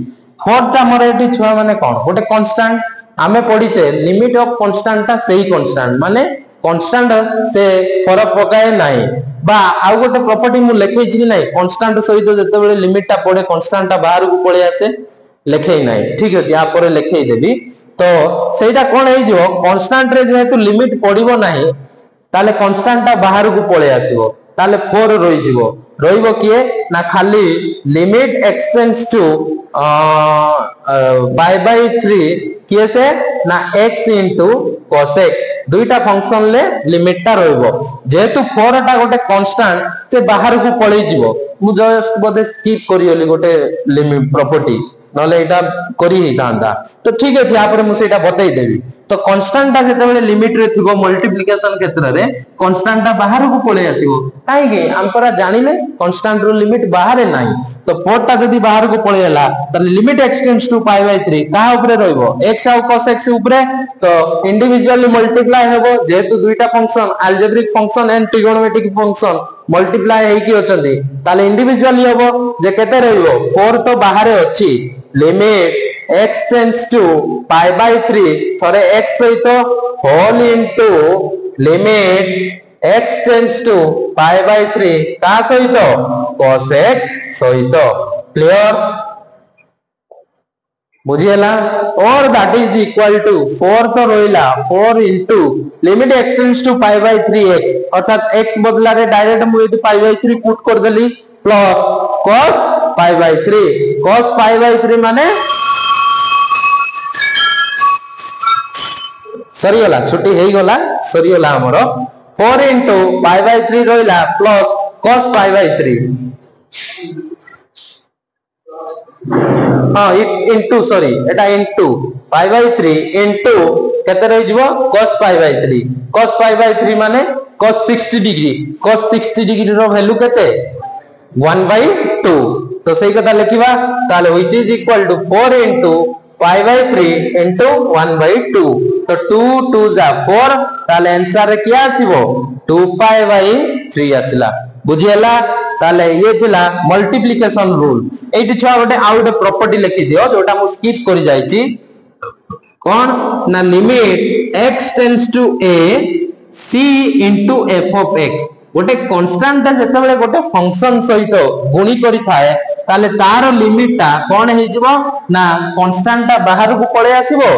4 ता मोर एठी छुआ माने कोन गोटे कांस्टेंट आमे पढिचे लिमिट ऑफ कांस्टेंट ता सही कांस्टेंट माने कांस्टेंट से फरक पकाए नाही बा आ गोटे प्रॉपर्टी मु लेखै छी नाही कांस्टेंट सहित जते बेले लिमिट ता पडे कांस्टेंट ता बाहर को पळे आसे लेखै नाही ठीक अछि आ परे लेखै देबी तो सेटा कोन हे जो कांस्टेंट रे जेहेतु लिमिट पडिबो नाही ताले कांस्टेंट ता बाहर को पळे आसीबो ताले 4 रहि जिवो रहिबो किए ना खाली limit x tends to pi by 3 किए से ना x into cos x दुईटा फंक्शन ले लिमिट ता रहइबो जेहेतु 4 टा गोटे कांस्टेंट से बाहर को पळै जिवो मु जस्ट बोधे स्किप करियली गोटे लिमिट प्रॉपर्टी नले एटा करी ही तांदा तो ठीक अछि आ पर मु सेटा बतै देबी तो कांस्टेंट ता जते बेले लिमिट रे थिबो मल्टीप्लिकेशन क्षेत्र रे कांस्टेंट ता बाहर को पळे आसीबो काहे कि हम परा जानिले कांस्टेंट रो लिमिट बाहर नाही तो 4 ता जदी बाहर को पळेला त limit x tends to pi by 3 का ऊपर रहइबो x और cos x ऊपर तो इंडिविजुअली मल्टीप्लाई हेबो जेहेतु दुईटा function algebraic function and trigonometric function multiply हे कि अचंदी ताले इंडिविजुअली हेबो जे केते रहइबो 4 तो बाहर अछि limit x tends to pi by 3 थरे x सहित whole into limit x tends to pi by 3 का सहित cos x सहित क्लियर बुझियला और दैट इज इक्वल टू 4 तो रोइला 4 into limit x tends to pi by 3x अर्थात x बदला रे डायरेक्ट मु एटी pi by 3 पुट कर देली प्लस cos pi by 3 माने सरी गला छुट्टी हेई गला सरी गला हमरो 4 into pi by 3 रोइला प्लस cos pi by 3 हां इनटू सॉरी एटा इनटू pi by 3 इनटू केते रहि जबो cos pi by 3 माने cos 60 डिग्री रो वैल्यू केते 1/2 तो सही कथा लिखिबा ताले which is equal to 4 into pi by 3 into 1/2 तो 2 2 जा 4 ताले आंसर क्या आसीबो 2 pi by 3 आसिला बुझियला ताले ये थिला मल्टीप्लिकेशन रूल एठी छुआ गोटे आ गोटे प्रॉपर्टी लिखि दियो जोटा मु स्किप करि जाईची कौन ना limit x tends to a c into f of x गोटे कांस्टेंट जते बेले गोटे फंक्शन सहित गुणी करी थाए ताले तार लिमिट टा कोन हे जिवो ना कांस्टेंट टा बाहर को पळे आसीबो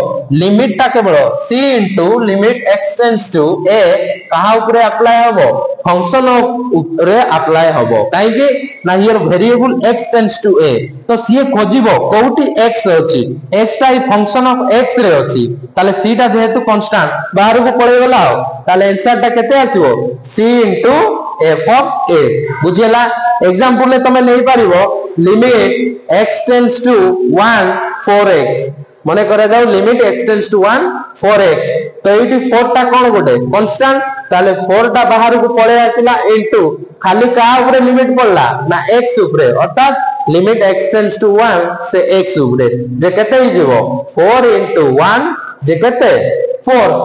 लिमिट टा केवल c into limit x tends to a कहा ऊपर अप्लाई हबो फंक्शन ऑफ रे अप्लाई हबो काहे कि ना here variable x tends to a तो सी खोजिबो कोठी x अछि x टा फंक्शन ऑफ x रे अछि ताले c टा जेहेतु कांस्टेंट बाहर को पळे गला ताले आंसर टा केते आसीबो c into f of a बुझेला एग्जांपल ले तमे नै पारिबो limit x tends to 1 4x मने करे जाऊ limit x tends to 1 4x तो एटी 4 टा कोन गोटे कांस्टेंट ताले 4 टा बाहर को पळे आसिला इनटू खाली का ऊपर लिमिट पड़ला ना x ऊपर अर्थात लिमिट x टेंड्स टू 1 से x ऊपर जे केते ही जीवो 4 into 1 जे केते 4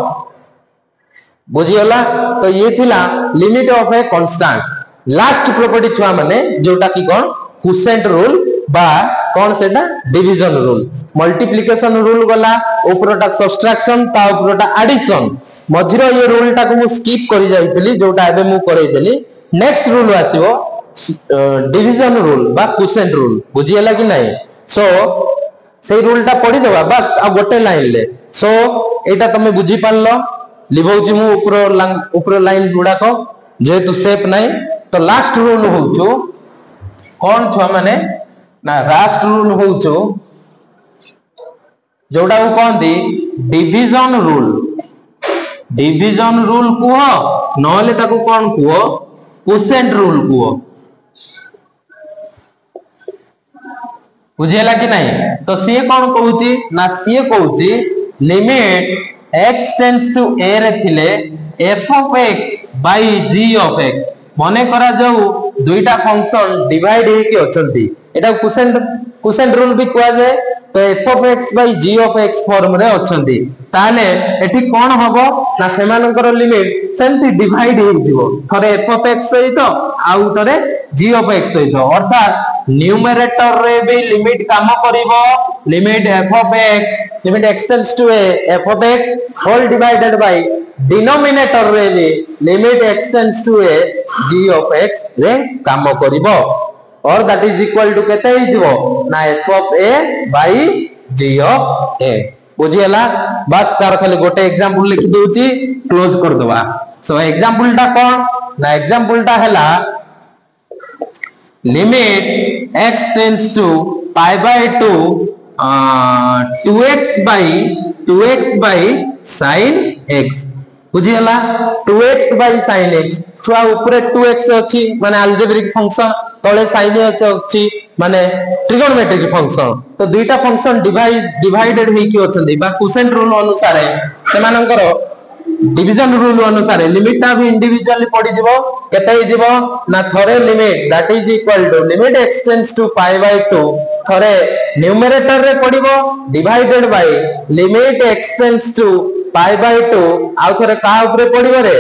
बुझियला तो ये थिला limit of a constant last property छुआ माने जोटा की कोन क्वोशिएंट रूल बा कोन सेटा डिवीजन रूल मल्टीप्लिकेशन रूल गला ऊपरटा सब्ट्रैक्शन ता ऊपरटा एडिशन मझिरो ये रूल टा को मु स्किप करि जाइतली जोटा एबे मु करै देली नेक्स्ट रूल आसीबो डिवीजन रूल बा क्वोशिएंट रूल बुझियला कि नहीं सो से रूल टा पढी देबा बस आ गोटे लाइन ले सो एटा तमे बुझी पारलो लिबौची मु ऊपर लाइन गुडा को जेतु शेप नहीं तो लास्ट रूल होउचो कोन छ माने ना लास्ट रूल होउचो जोडा को कहंदी डिवीजन रूल कुहो नले ताको कोन कुहो क्वोशिएंट रूल कुहो बुझेला कि नहीं तो सी कोन कहूची ना सी कहूची limit x tends to a रे थिले f of x by g of x मने करा जाऊ दुईटा फंक्शन डिवाइड हे के अचंती एटा क्वोशिएंट रूल भी कुआ जाए तो f of x by g of x form रे अचंती ताले एठी कोन हबो ना सेमानकर लिमिट सेंती डिवाइड हे जिवो थरे f of x सहित आउ थरे g of x सहित अर्थात न्यूमरेटर रे भी लिमिट काम करिवो limit f of x limit x tends to a f of x whole divided by denominator रे भी limit x tends to a g of x रे काम करिवो और दैट इज इक्वल टू केते ही जिवो ना f of a by g of a बुझियला बस तार खाली गोटे एग्जांपल लिखि दोची क्लोज कर दवा सो एग्जांपल टा कोन ना एग्जांपल टा हला limit x tends to pi by 2 2x by sin x बुझियला 2x by sin x छुआ ऊपर 2x अछि माने अलजेब्रिक फंक्शन तळे sin x अछि माने ट्रिगोनोमेट्रिक फंक्शन तो दुईटा फंक्शन डिवाइडेड हे कि अछंदी बा क्वोशिएंट रूल अनुसार सेमानकर डिवीजन रूल अनुसार लिमिट टा भी इंडिविजुअली पड़ी जिवो केते ही जिवो ना थरे limit that is equal to limit x tends to pi by 2 थरे न्यूमरेटर रे पड़िबो divided by limit x tends to pi by 2 आ थरे का ऊपर पड़िबो रे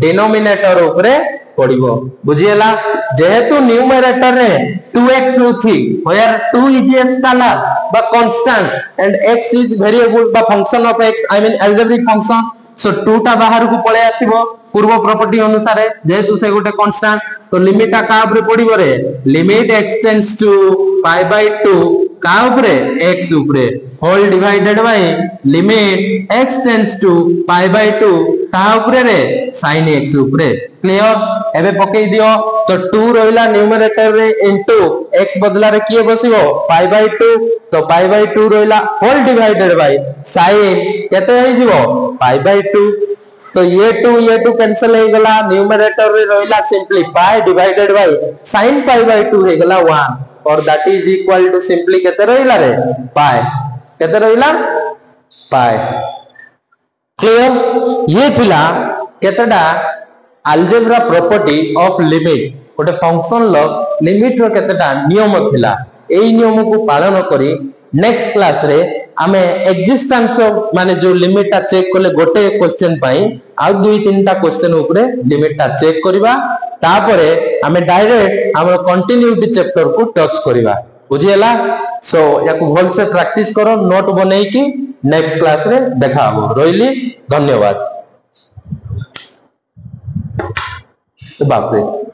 डिनोमिनेटर ऊपर पड़िबो बुझियला जेहेतु न्यूमरेटर रे 2x होथि वेयर 2 इज ए स्केलर बा constant and x is variable बा function of x I mean algebraic function so 2 टा बाहर को पळे आसीबो पूर्व प्रॉपर्टी अनुसार जेहेतु से गोटे कांस्टेंट तो लिमिट टा का ऊपर पड़िबो रे limit x tends to pi by 2 का ऊपर x ऊपर whole divided by limit x tends to pi by 2 का ऊपर रे sin x ऊपर क्लियर एबे पकई दियो तो 2 रहिला न्यूमरेटर रे इनटू x बदला रे किए बसिबो pi by 2 तो pi by 2 रहिला होल डिवाइडेड बाय sin केते होई जिवो pi by 2 तो ये 2 कैंसिल हो गला न्यूमरेटर रे रहिला simply pi divided by sin pi by 2 हो गला 1 और that is equal to simply केते रहिला रे पाई केते रहिला पाई क्लियर ये थिला केतेडा अलजेब्रा प्रॉपर्टी ऑफ लिमिट गोटे फंक्शन लो लिमिट रो केतेडा नियम थिला एई नियम को पालन करी नेक्स्ट क्लास रे आमे एक्जिस्टेंस ऑफ माने जो लिमिट ता चेक करले गोटे क्वेश्चन पाई आ दुई तीनटा क्वेश्चन ऊपर लिमिट ता चेक करिबा तापरे आमे डायरेक्ट हमर कंटिन्यूटी चैप्टर को टच करिबा बुझियला सो याको भल से प्रैक्टिस करो नोट बनै की नेक्स्ट क्लास रे देखा हबो रोइली धन्यवाद। बाप रे।